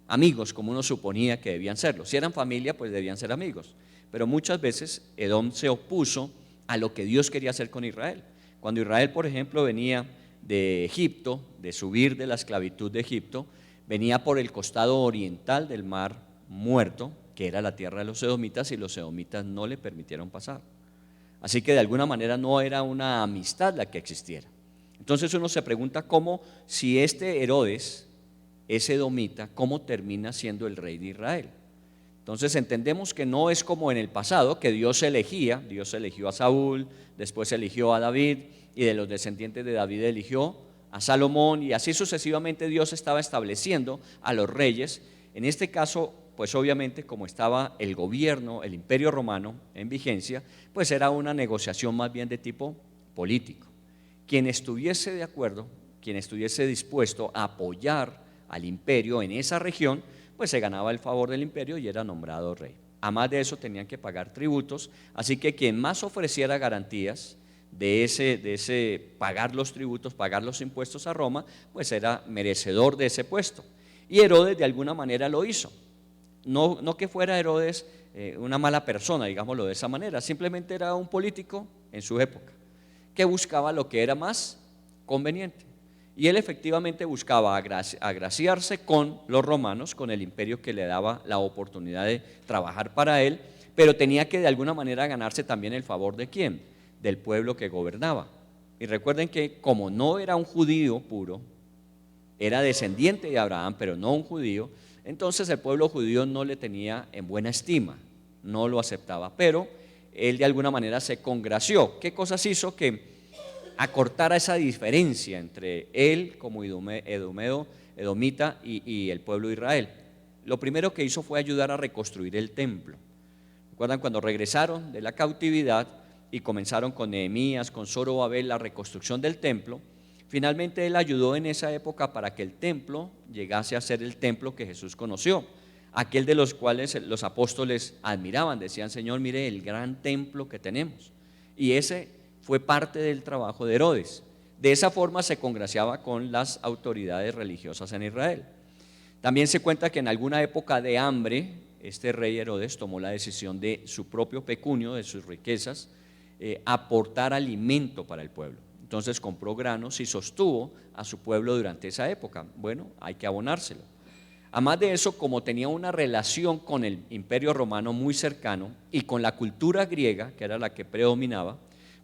amigos como uno suponía que debían serlo. Si eran familia, pues debían ser amigos. Pero muchas veces Edom se opuso a lo que Dios quería hacer con Israel. Cuando Israel, por ejemplo, venía de Egipto, de subir de la esclavitud de Egipto, venía por el costado oriental del mar Muerto, que era la tierra de los edomitas, y los edomitas no le permitieron pasar. Así que de alguna manera no era una amistad la que existiera. Entonces uno se pregunta cómo, si este Herodes es edomita, ¿cómo termina siendo el rey de Israel? Entonces entendemos que no es como en el pasado, que Dios eligió a Saúl, después eligió a David, y de los descendientes de David eligió a Salomón, y así sucesivamente Dios estaba estableciendo a los reyes. En este caso, pues obviamente como estaba el gobierno, el imperio romano en vigencia, pues era una negociación más bien de tipo político. Quien estuviese de acuerdo, quien estuviese dispuesto a apoyar al imperio en esa región, pues se ganaba el favor del imperio y era nombrado rey. Además de eso tenían que pagar tributos, así que quien más ofreciera garantías de ese pagar los tributos, pagar los impuestos a Roma, pues era merecedor de ese puesto. Y Herodes de alguna manera lo hizo. No que fuera Herodes una mala persona, digámoslo de esa manera, simplemente era un político en su época, que buscaba lo que era más conveniente. Y él efectivamente buscaba agraciarse con los romanos, con el imperio que le daba la oportunidad de trabajar para él, pero tenía que de alguna manera ganarse también el favor de ¿quién? Del pueblo que gobernaba. Y recuerden que como no era un judío puro, era descendiente de Abraham, pero no un judío, entonces el pueblo judío no le tenía en buena estima, no lo aceptaba, pero él de alguna manera se congració. ¿Qué cosas hizo? Que acortara esa diferencia entre él como edomita y el pueblo de Israel. Lo primero que hizo fue ayudar a reconstruir el templo. ¿Recuerdan cuando regresaron de la cautividad y comenzaron con Nehemías, con Zorobabel la reconstrucción del templo? Finalmente él ayudó en esa época para que el templo llegase a ser el templo que Jesús conoció, aquel de los cuales los apóstoles admiraban, decían: Señor, mire el gran templo que tenemos. Y ese fue parte del trabajo de Herodes. De esa forma se congraciaba con las autoridades religiosas en Israel. También se cuenta que en alguna época de hambre, este rey Herodes tomó la decisión de su propio pecunio, de sus riquezas, aportar alimento para el pueblo. Entonces compró granos y sostuvo a su pueblo durante esa época. Bueno, hay que abonárselo. Además de eso, como tenía una relación con el imperio romano muy cercano y con la cultura griega, que era la que predominaba,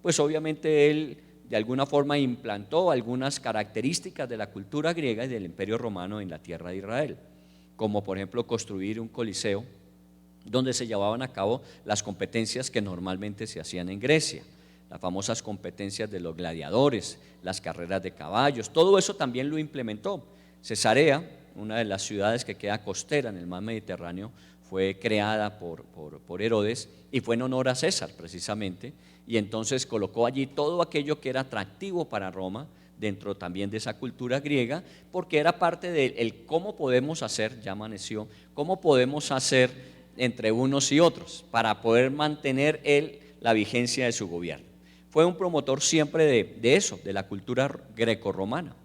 pues obviamente él de alguna forma implantó algunas características de la cultura griega y del imperio romano en la tierra de Israel, como por ejemplo construir un coliseo donde se llevaban a cabo las competencias que normalmente se hacían en Grecia, las famosas competencias de los gladiadores, las carreras de caballos, todo eso también lo implementó. Cesarea, una de las ciudades que queda costera en el mar Mediterráneo, fue creada por Herodes y fue en honor a César precisamente, y entonces colocó allí todo aquello que era atractivo para Roma, dentro también de esa cultura griega, porque era parte del cómo podemos hacer, ya amaneció, cómo podemos hacer entre unos y otros para poder mantener la vigencia de su gobierno. Fue un promotor siempre de eso, de la cultura grecorromana.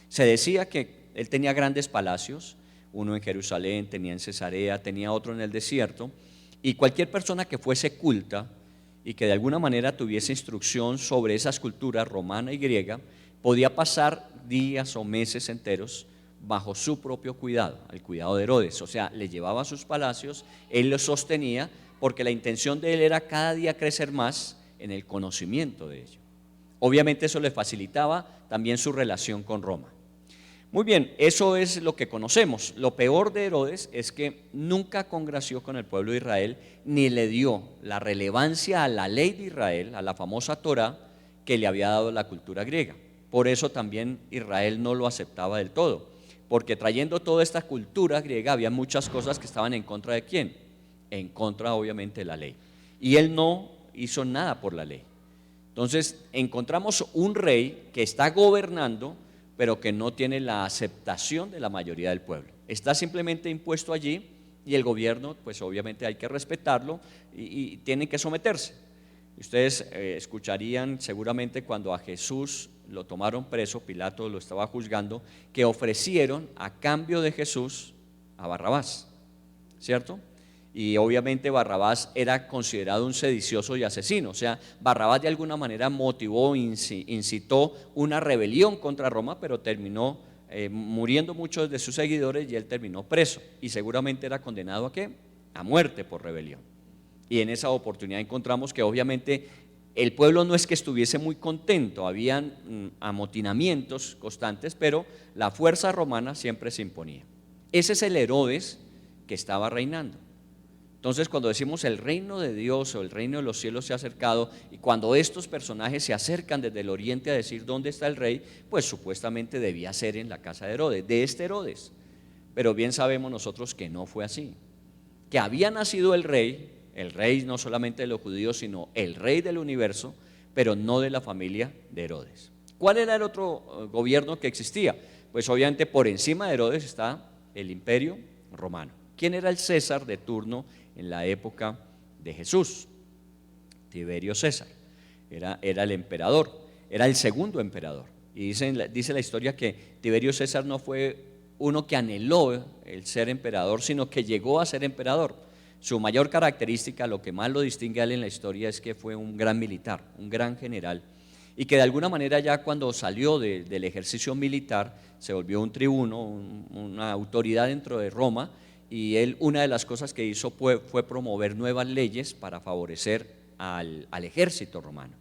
Se decía que él tenía grandes palacios, uno en Jerusalén, tenía en Cesarea, tenía otro en el desierto, y cualquier persona que fuese culta y que de alguna manera tuviese instrucción sobre esas culturas romana y griega, podía pasar días o meses enteros bajo su propio cuidado, el cuidado de Herodes. O sea, le llevaba a sus palacios, él los sostenía, porque la intención de él era cada día crecer más en el conocimiento de ello. Obviamente eso le facilitaba también su relación con Roma. Muy bien, eso es lo que conocemos. Lo peor de Herodes es que nunca congració con el pueblo de Israel, ni le dio la relevancia a la ley de Israel, a la famosa Torá, que le había dado la cultura griega. Por eso también Israel no lo aceptaba del todo, porque trayendo toda esta cultura griega había muchas cosas que estaban en contra de ¿quién? En contra obviamente de la ley. Y él no hizo nada por la ley. Entonces encontramos un rey que está gobernando, pero que no tiene la aceptación de la mayoría del pueblo. Está simplemente impuesto allí y el gobierno, pues obviamente hay que respetarlo y tienen que someterse. Ustedes escucharían seguramente cuando a Jesús lo tomaron preso, Pilato lo estaba juzgando, que ofrecieron a cambio de Jesús a Barrabás, ¿cierto? Y obviamente Barrabás era considerado un sedicioso y asesino, o sea, Barrabás de alguna manera motivó, incitó una rebelión contra Roma, pero terminó muriendo muchos de sus seguidores y él terminó preso y seguramente era condenado ¿a qué? A muerte por rebelión. Y en esa oportunidad encontramos que obviamente el pueblo no es que estuviese muy contento, habían amotinamientos constantes, pero la fuerza romana siempre se imponía. Ese es el Herodes que estaba reinando. Entonces cuando decimos el reino de Dios o el reino de los cielos se ha acercado, y cuando estos personajes se acercan desde el oriente a decir dónde está el rey, pues supuestamente debía ser en la casa de Herodes, de este Herodes. Pero bien sabemos nosotros que no fue así, que había nacido el rey no solamente de los judíos, sino el rey del universo, pero no de la familia de Herodes. ¿Cuál era el otro gobierno que existía? Pues obviamente por encima de Herodes está el imperio romano. ¿Quién era el César de turno en la época de Jesús? Tiberio César, era el emperador, era el segundo emperador. Y dice la historia que Tiberio César no fue uno que anheló el ser emperador, sino que llegó a ser emperador. Su mayor característica, lo que más lo distingue a él en la historia, es que fue un gran militar, un gran general, y que de alguna manera ya cuando salió del ejercicio militar se volvió un tribuno, una autoridad dentro de Roma, y él una de las cosas que hizo fue promover nuevas leyes para favorecer al ejército romano.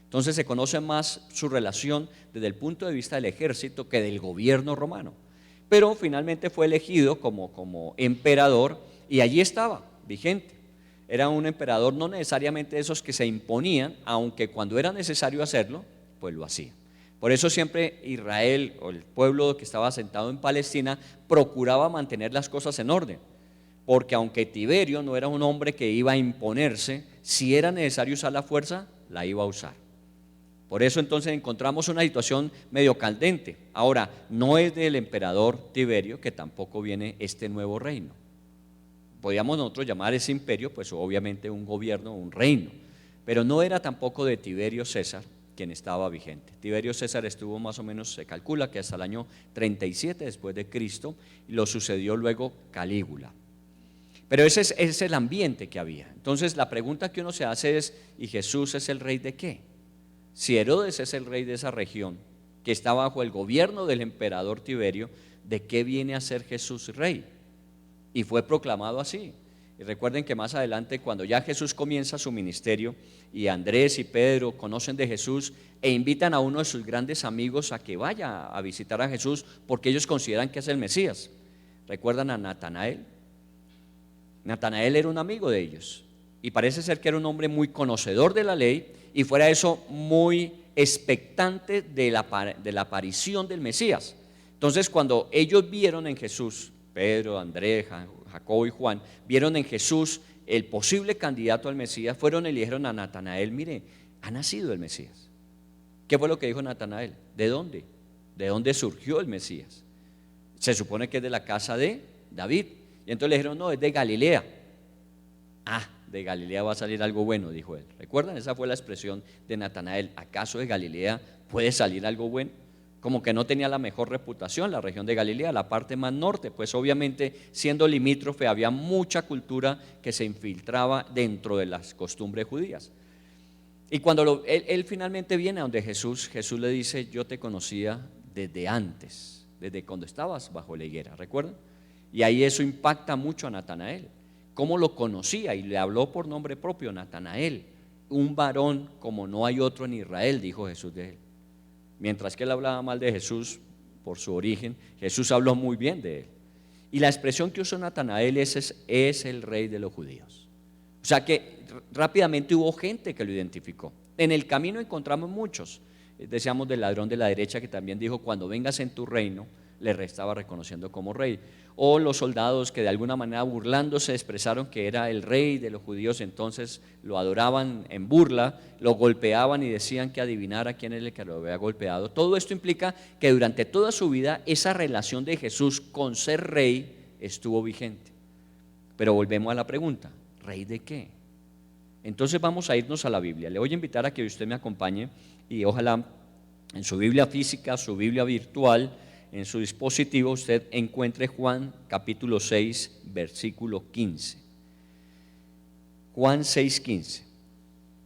Entonces se conoce más su relación desde el punto de vista del ejército que del gobierno romano, pero finalmente fue elegido como emperador y allí estaba vigente. Era un emperador no necesariamente de esos que se imponían, aunque cuando era necesario hacerlo, pues lo hacía. Por eso siempre Israel o el pueblo que estaba asentado en Palestina procuraba mantener las cosas en orden, porque aunque Tiberio no era un hombre que iba a imponerse, si era necesario usar la fuerza, la iba a usar. Por eso entonces encontramos una situación medio candente. Ahora, no es del emperador Tiberio que tampoco viene este nuevo reino. Podríamos nosotros llamar ese imperio, pues obviamente un gobierno, un reino, pero no era tampoco de Tiberio César quien estaba vigente. Tiberio César estuvo más o menos, se calcula que hasta el año 37 después de Cristo, y lo sucedió luego Calígula. Pero ese es el ambiente que había. Entonces la pregunta que uno se hace es, ¿y Jesús es el rey de qué? Si Herodes es el rey de esa región, que está bajo el gobierno del emperador Tiberio, ¿de qué viene a ser Jesús rey? Y fue proclamado así. Y recuerden que más adelante, cuando ya Jesús comienza su ministerio y Andrés y Pedro conocen de Jesús e invitan a uno de sus grandes amigos a que vaya a visitar a Jesús porque ellos consideran que es el Mesías. ¿Recuerdan a Natanael? Natanael era un amigo de ellos y parece ser que era un hombre muy conocedor de la ley y fuera eso muy expectante de la aparición del Mesías. Entonces cuando ellos vieron en Jesús, Pedro, Andrés, Jacobo y Juan, vieron en Jesús el posible candidato al Mesías, fueron y le dijeron a Natanael, mire, ha nacido el Mesías. ¿Qué fue lo que dijo Natanael? ¿De dónde? ¿De dónde surgió el Mesías? Se supone que es de la casa de David. Y entonces le dijeron, no, es de Galilea. Ah, de Galilea va a salir algo bueno, dijo él. ¿Recuerdan? Esa fue la expresión de Natanael. ¿Acaso de Galilea puede salir algo bueno? Como que no tenía la mejor reputación la región de Galilea, la parte más norte, pues obviamente siendo limítrofe había mucha cultura que se infiltraba dentro de las costumbres judías. Y cuando él finalmente viene a donde Jesús le dice, yo te conocía desde antes, desde cuando estabas bajo la higuera, ¿recuerdan? Y ahí eso impacta mucho a Natanael, cómo lo conocía y le habló por nombre propio, Natanael, un varón como no hay otro en Israel, dijo Jesús de él. Mientras que él hablaba mal de Jesús por su origen, Jesús habló muy bien de él. Y la expresión que usó Natanael es el rey de los judíos. O sea que rápidamente hubo gente que lo identificó. En el camino encontramos muchos. Decíamos del ladrón de la derecha que también dijo, cuando vengas en tu reino, le estaba reconociendo como rey. O los soldados que de alguna manera burlándose expresaron que era el rey de los judíos, entonces lo adoraban en burla, lo golpeaban y decían que adivinara quién era el que lo había golpeado. Todo esto implica que durante toda su vida esa relación de Jesús con ser rey estuvo vigente. Pero volvemos a la pregunta, ¿rey de qué? Entonces vamos a irnos a la Biblia. Le voy a invitar a que usted me acompañe y ojalá en su Biblia física, su Biblia virtual, en su dispositivo usted encuentre Juan capítulo 6, versículo 15. Juan 6, 15.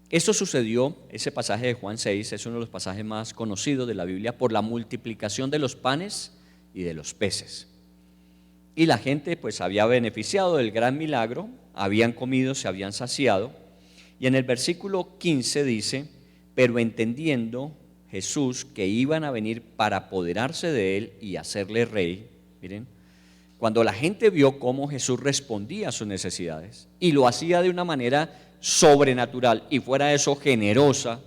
Esto sucedió, ese pasaje de Juan 6 es uno de los pasajes más conocidos de la Biblia por la multiplicación de los panes y de los peces. Y la gente pues había beneficiado del gran milagro, habían comido, se habían saciado. Y en el versículo 15 dice, pero entendiendo Jesús que iban a venir para apoderarse de él y hacerle rey, miren, cuando la gente vio cómo Jesús respondía a sus necesidades y lo hacía de una manera sobrenatural y fuera de eso generosa,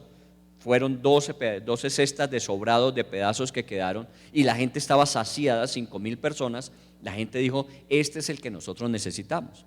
fueron 12 cestas de sobrados de pedazos que quedaron y la gente estaba saciada, 5,000 personas, la gente dijo, este es el que nosotros necesitamos.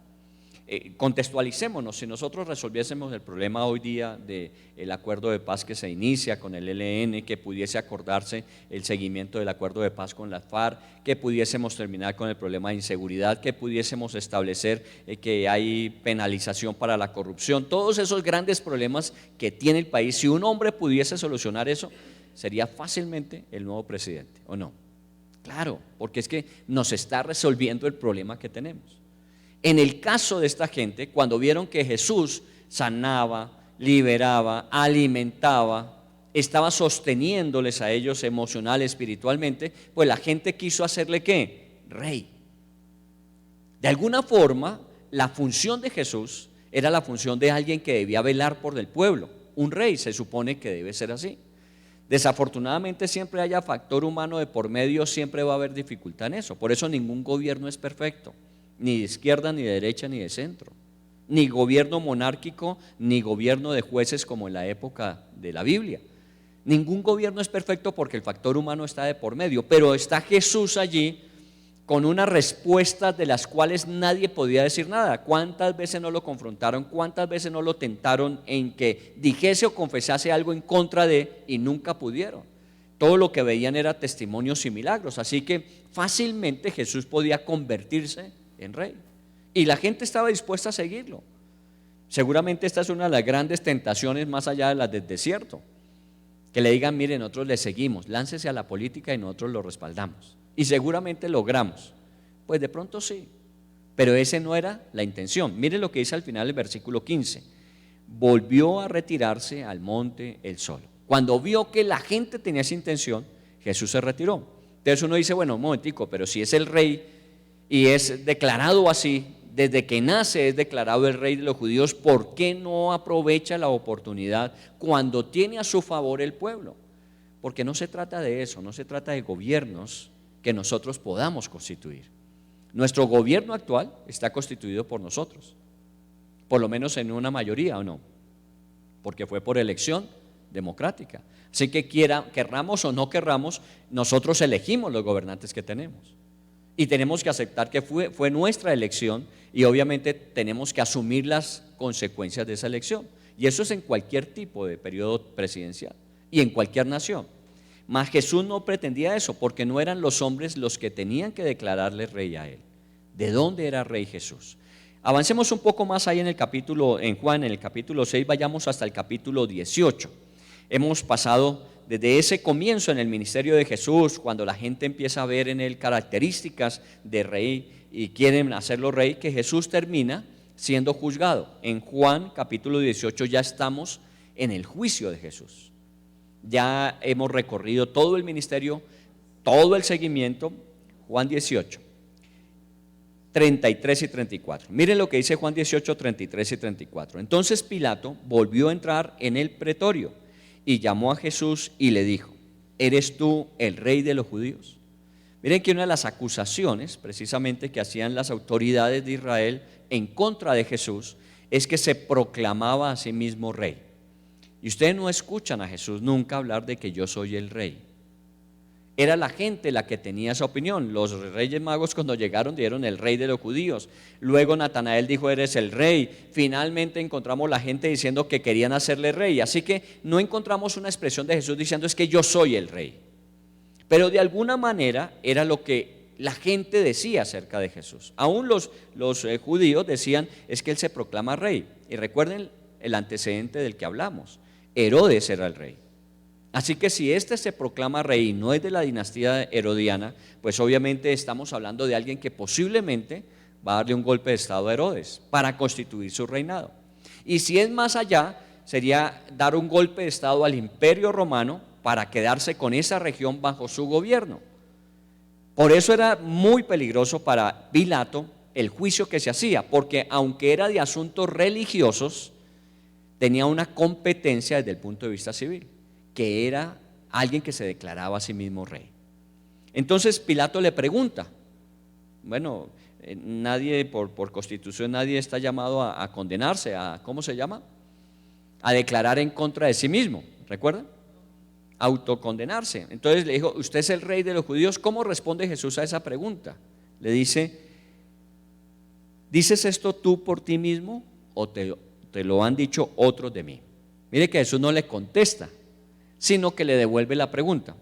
Contextualicémonos, si nosotros resolviésemos el problema hoy día del acuerdo de paz que se inicia con el ELN, que pudiese acordarse el seguimiento del acuerdo de paz con las FARC, que pudiésemos terminar con el problema de inseguridad, que pudiésemos establecer que hay penalización para la corrupción, todos esos grandes problemas que tiene el país, si un hombre pudiese solucionar eso, sería fácilmente el nuevo presidente, ¿o no? Claro, porque es que nos está resolviendo el problema que tenemos. En el caso de esta gente, cuando vieron que Jesús sanaba, liberaba, alimentaba, estaba sosteniéndoles a ellos emocional, espiritualmente, pues la gente quiso hacerle ¿qué? Rey. De alguna forma, la función de Jesús era la función de alguien que debía velar por el pueblo. Un rey se supone que debe ser así. Desafortunadamente siempre haya factor humano de por medio, siempre va a haber dificultad en eso. Por eso ningún gobierno es perfecto. Ni de izquierda, ni de derecha, ni de centro, ni gobierno monárquico, ni gobierno de jueces como en la época de la Biblia. Ningún gobierno es perfecto porque el factor humano está de por medio, pero está Jesús allí con unas respuestas de las cuales nadie podía decir nada. ¿Cuántas veces no lo confrontaron? ¿Cuántas veces no lo tentaron en que dijese o confesase algo en contra de y nunca pudieron? Todo lo que veían era testimonios y milagros, así que fácilmente Jesús podía convertirse en rey y la gente estaba dispuesta a seguirlo. Seguramente esta es una de las grandes tentaciones más allá de las del desierto, que le digan, miren, nosotros le seguimos, láncese a la política y nosotros lo respaldamos y seguramente logramos. Pues de pronto sí, pero esa no era la intención. Miren lo que dice al final del versículo 15, volvió a retirarse al monte él solo. Cuando vio que la gente tenía esa intención, Jesús se retiró. Entonces uno dice, bueno, un momentico, pero si es el rey y es declarado así, desde que nace es declarado el rey de los judíos, ¿por qué no aprovecha la oportunidad cuando tiene a su favor el pueblo? Porque no se trata de eso, no se trata de gobiernos que nosotros podamos constituir. Nuestro gobierno actual está constituido por nosotros, por lo menos en una mayoría, ¿o no? Porque fue por elección democrática. Así que querramos o no querramos, nosotros elegimos los gobernantes que tenemos. Y tenemos que aceptar que fue nuestra elección y obviamente tenemos que asumir las consecuencias de esa elección. Y eso es en cualquier tipo de periodo presidencial y en cualquier nación. Mas Jesús no pretendía eso porque no eran los hombres los que tenían que declararle rey a él. ¿De dónde era rey Jesús? Avancemos un poco más ahí en Juan, en el capítulo 6, vayamos hasta el capítulo 18. Hemos pasado desde ese comienzo en el ministerio de Jesús, cuando la gente empieza a ver en él características de rey y quieren hacerlo rey, que Jesús termina siendo juzgado. En Juan capítulo 18 ya estamos en el juicio de Jesús. Ya hemos recorrido todo el ministerio, todo el seguimiento. Juan 18, 33 y 34. Miren lo que dice Juan 18, 33 y 34. Entonces Pilato volvió a entrar en el pretorio y llamó a Jesús y le dijo, ¿eres tú el rey de los judíos? Miren que una de las acusaciones precisamente que hacían las autoridades de Israel en contra de Jesús es que se proclamaba a sí mismo rey. Y ustedes no escuchan a Jesús nunca hablar de que yo soy el rey. Era la gente la que tenía esa opinión. Los reyes magos cuando llegaron dieron el rey de los judíos. Luego Natanael dijo, eres el rey. Finalmente encontramos la gente diciendo que querían hacerle rey. Así que no encontramos una expresión de Jesús diciendo es que yo soy el rey. Pero de alguna manera era lo que la gente decía acerca de Jesús. Aún los judíos decían es que él se proclama rey. Y recuerden el antecedente del que hablamos. Herodes era el rey. Así que si este se proclama rey y no es de la dinastía herodiana, pues obviamente estamos hablando de alguien que posiblemente va a darle un golpe de estado a Herodes para constituir su reinado. Y si es más allá, sería dar un golpe de estado al imperio romano para quedarse con esa región bajo su gobierno. Por eso era muy peligroso para Pilato el juicio que se hacía, porque aunque era de asuntos religiosos, tenía una competencia desde el punto de vista civil, que era alguien que se declaraba a sí mismo rey. Entonces Pilato le pregunta, bueno, nadie por constitución, nadie está llamado a condenarse, ¿cómo se llama? A declarar en contra de sí mismo, ¿recuerdan? Autocondenarse. Entonces le dijo, usted es el rey de los judíos. ¿Cómo responde Jesús a esa pregunta? Le dice, ¿dices esto tú por ti mismo o te lo han dicho otros de mí? Mire que Jesús no le contesta, sino que le devuelve la pregunta.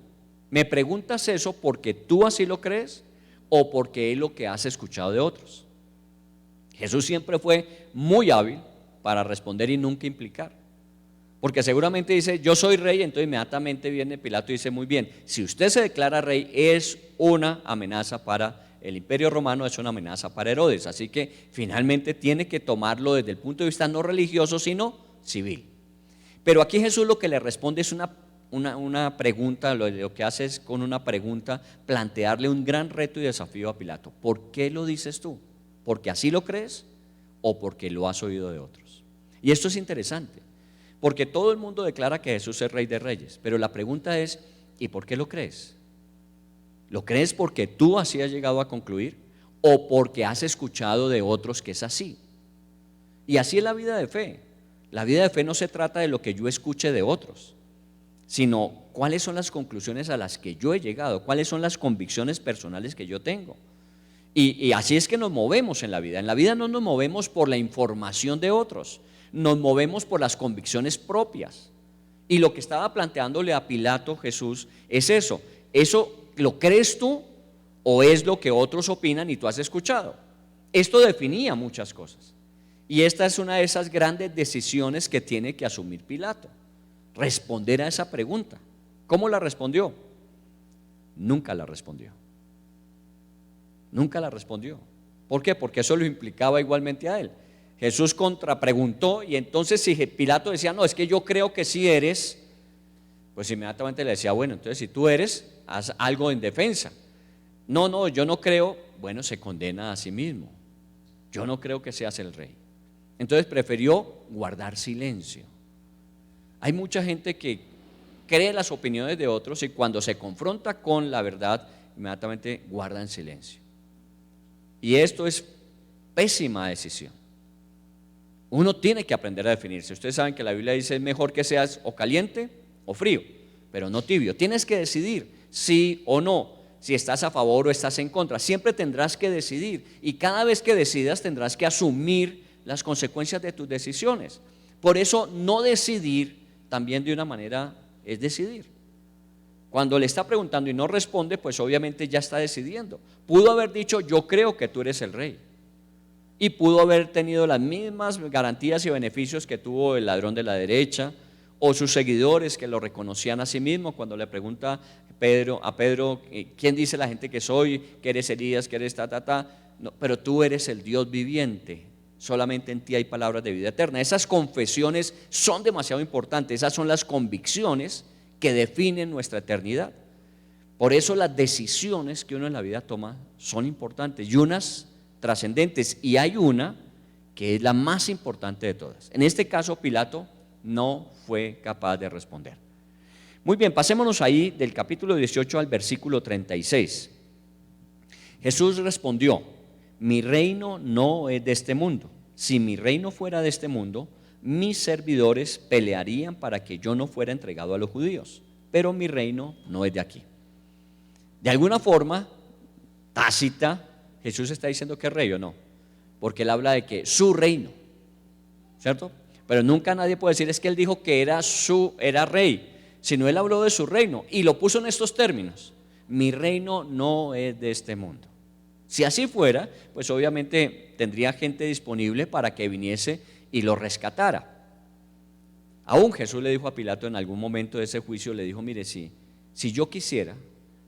¿Me preguntas eso porque tú así lo crees o porque es lo que has escuchado de otros? Jesús siempre fue muy hábil para responder y nunca implicar, porque seguramente dice yo soy rey, entonces inmediatamente viene Pilato y dice muy bien, si usted se declara rey es una amenaza para el imperio romano, es una amenaza para Herodes, así que finalmente tiene que tomarlo desde el punto de vista no religioso sino civil. Pero aquí Jesús lo que le responde es una pregunta, lo que hace es con una pregunta plantearle un gran reto y desafío a Pilato. ¿Por qué lo dices tú? ¿Porque así lo crees o porque lo has oído de otros? Y esto es interesante, porque todo el mundo declara que Jesús es rey de reyes, pero la pregunta es, ¿y por qué lo crees? ¿Lo crees porque tú así has llegado a concluir o porque has escuchado de otros que es así? Y así es la vida de fe. La vida de fe no se trata de lo que yo escuche de otros, sino cuáles son las conclusiones a las que yo he llegado, cuáles son las convicciones personales que yo tengo. Y así es que nos movemos en la vida. En la vida no nos movemos por la información de otros, nos movemos por las convicciones propias. Y lo que estaba planteándole a Pilato Jesús es eso ¿lo crees tú o es lo que otros opinan y tú has escuchado? Esto definía muchas cosas. Y esta es una de esas grandes decisiones que tiene que asumir Pilato, responder a esa pregunta. ¿Cómo la respondió? Nunca la respondió. Nunca la respondió. ¿Por qué? Porque eso lo implicaba igualmente a él. Jesús contrapreguntó y entonces si Pilato decía, no, es que yo creo que sí eres, pues inmediatamente le decía, bueno, entonces si tú eres, haz algo en defensa. No, yo no creo, bueno, se condena a sí mismo. Yo no creo que seas el rey. Entonces prefirió guardar silencio. Hay mucha gente que cree las opiniones de otros y cuando se confronta con la verdad, inmediatamente guardan silencio. Y esto es pésima decisión. Uno tiene que aprender a definirse. Ustedes saben que la Biblia dice es mejor que seas o caliente o frío, pero no tibio. Tienes que decidir sí o no, si estás a favor o estás en contra. Siempre tendrás que decidir y cada vez que decidas tendrás que asumir las consecuencias de tus decisiones. Por eso no decidir también de una manera es decidir. Cuando le está preguntando y no responde, pues obviamente ya está decidiendo. Pudo haber dicho yo creo que tú eres el rey y pudo haber tenido las mismas garantías y beneficios que tuvo el ladrón de la derecha o sus seguidores que lo reconocían a sí mismo cuando le pregunta a Pedro ¿quién dice la gente que soy? Que eres Elías, que eres no, pero tú eres el Dios viviente, solamente en ti hay palabras de vida eterna. Esas confesiones son demasiado importantes, esas son las convicciones que definen nuestra eternidad. Por eso las decisiones que uno en la vida toma son importantes y unas trascendentes, y hay una que es la más importante de todas. En este caso Pilato no fue capaz de responder. Muy bien, pasémonos ahí del capítulo 18 al versículo 36. Jesús respondió: mi reino no es de este mundo. Si mi reino fuera de este mundo, mis servidores pelearían para que yo no fuera entregado a los judíos, pero mi reino no es de aquí. De alguna forma, tácita, Jesús está diciendo que es rey o no, porque él habla de que su reino, ¿cierto? Pero nunca nadie puede decir es que él dijo que era rey, sino él habló de su reino y lo puso en estos términos: mi reino no es de este mundo. Si así fuera, pues obviamente tendría gente disponible para que viniese y lo rescatara. Aún Jesús le dijo a Pilato en algún momento de ese juicio, le dijo: mire, si yo quisiera,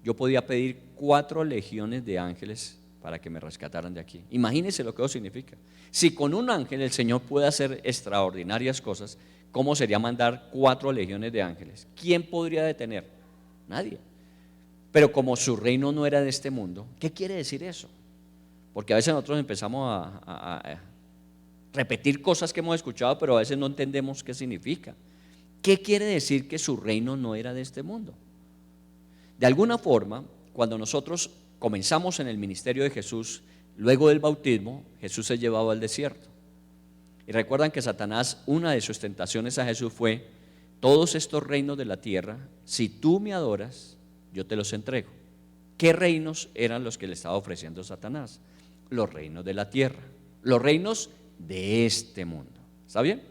yo podía pedir 4 legiones de ángeles para que me rescataran de aquí. Imagínense lo que eso significa. Si con un ángel el Señor puede hacer extraordinarias cosas, ¿cómo sería mandar 4 legiones de ángeles? ¿Quién podría detener? Nadie. Pero como su reino no era de este mundo, ¿qué quiere decir eso? Porque a veces nosotros empezamos a repetir cosas que hemos escuchado, pero a veces no entendemos qué significa. ¿Qué quiere decir que su reino no era de este mundo? De alguna forma, cuando nosotros comenzamos en el ministerio de Jesús, luego del bautismo, Jesús es llevado al desierto. Y recuerdan que Satanás, una de sus tentaciones a Jesús fue: todos estos reinos de la tierra, si tú me adoras, yo te los entrego. ¿Qué reinos eran los que le estaba ofreciendo Satanás? Los reinos de la tierra, los reinos de este mundo. ¿Está bien?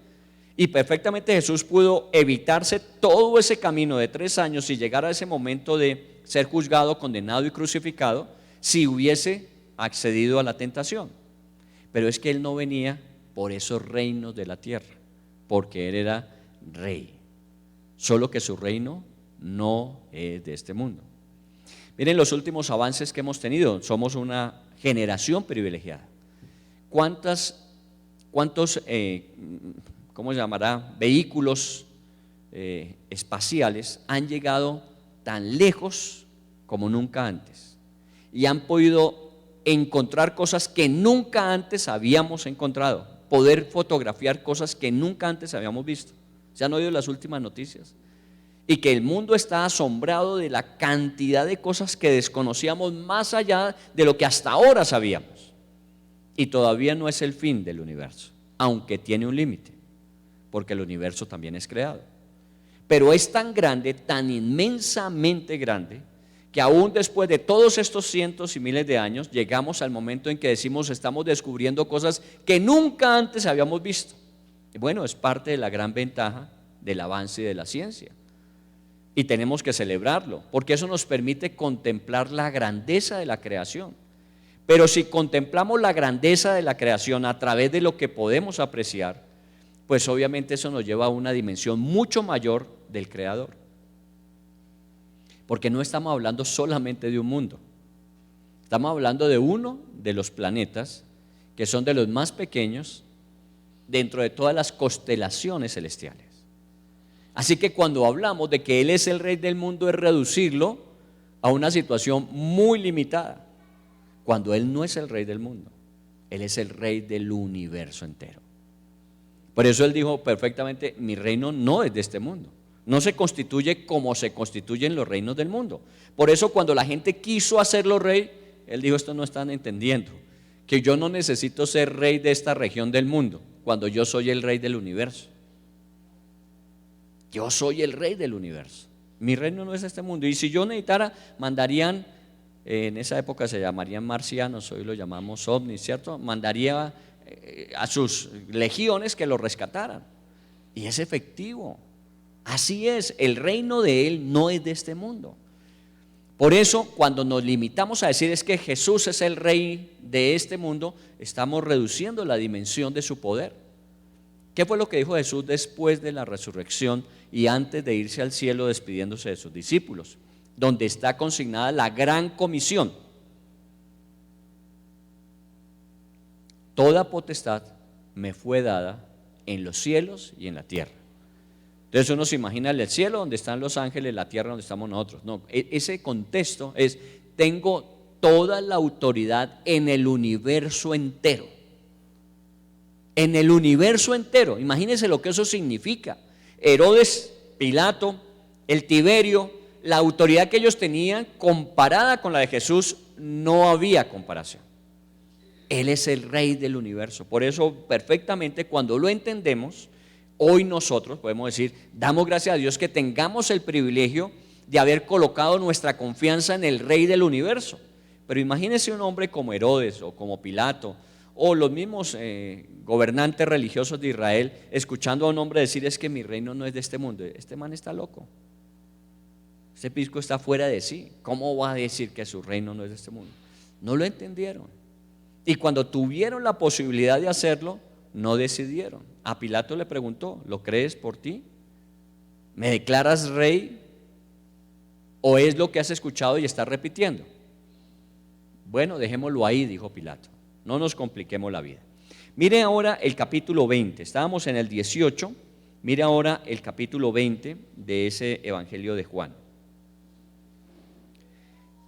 Y perfectamente Jesús pudo evitarse todo ese camino de 3 años y llegar a ese momento de ser juzgado, condenado y crucificado si hubiese accedido a la tentación. Pero es que él no venía por esos reinos de la tierra, porque él era rey. Solo que su reino no es de este mundo. Miren los últimos avances que hemos tenido. Somos una generación privilegiada. ¿Cuántos ¿cómo se llamará? Vehículos espaciales han llegado tan lejos como nunca antes y han podido encontrar cosas que nunca antes habíamos encontrado, poder fotografiar cosas que nunca antes habíamos visto? ¿Se han oído las últimas noticias? Y que el mundo está asombrado de la cantidad de cosas que desconocíamos más allá de lo que hasta ahora sabíamos. Y todavía no es el fin del universo, aunque tiene un límite, porque el universo también es creado. Pero es tan grande, tan inmensamente grande, que aún después de todos estos cientos y miles de años, llegamos al momento en que decimos: estamos descubriendo cosas que nunca antes habíamos visto. Y bueno, es parte de la gran ventaja del avance de la ciencia. Y tenemos que celebrarlo, porque eso nos permite contemplar la grandeza de la creación. Pero si contemplamos la grandeza de la creación a través de lo que podemos apreciar, pues obviamente eso nos lleva a una dimensión mucho mayor del Creador. Porque no estamos hablando solamente de un mundo, estamos hablando de uno de los planetas que son de los más pequeños dentro de todas las constelaciones celestiales. Así que cuando hablamos de que Él es el rey del mundo, es reducirlo a una situación muy limitada, cuando Él no es el rey del mundo, Él es el rey del universo entero. Por eso Él dijo perfectamente: mi reino no es de este mundo, no se constituye como se constituyen los reinos del mundo. Por eso cuando la gente quiso hacerlo rey, Él dijo: esto no están entendiendo, que yo no necesito ser rey de esta región del mundo, cuando yo soy el rey del universo. Yo soy el rey del universo, mi reino no es este mundo. Y si yo necesitara, mandarían, en esa época se llamarían marcianos, hoy lo llamamos ovnis, ¿cierto? Mandaría a sus legiones que lo rescataran. Y es efectivo, así es, el reino de Él no es de este mundo. Por eso cuando nos limitamos a decir es que Jesús es el rey de este mundo, estamos reduciendo la dimensión de su poder. ¿Qué fue lo que dijo Jesús después de la resurrección y antes de irse al cielo despidiéndose de sus discípulos? Donde está consignada la gran comisión: toda potestad me fue dada en los cielos y en la tierra. Entonces uno se imagina el cielo donde están los ángeles, la tierra donde estamos nosotros. No, ese contexto es: tengo toda la autoridad en el universo entero. En el universo entero. Imagínense lo que eso significa. Herodes, Pilato, el Tiberio, la autoridad que ellos tenían comparada con la de Jesús, no había comparación. Él es el rey del universo. Por eso perfectamente cuando lo entendemos, hoy nosotros podemos decir: damos gracias a Dios que tengamos el privilegio de haber colocado nuestra confianza en el Rey del universo. Pero imagínese un hombre como Herodes o como Pilato o los mismos gobernantes religiosos de Israel escuchando a un hombre decir: es que mi reino no es de este mundo. Este man está loco, este pisco está fuera de sí. ¿Cómo va a decir que su reino no es de este mundo? No lo entendieron, y cuando tuvieron la posibilidad de hacerlo, no decidieron. A Pilato le preguntó: ¿lo crees por ti? ¿Me declaras rey? ¿O es lo que has escuchado y estás repitiendo? Bueno, dejémoslo ahí, dijo Pilato, no nos compliquemos la vida. Mire ahora el capítulo 20, estábamos en el 18, mire ahora el capítulo 20 de ese evangelio de Juan.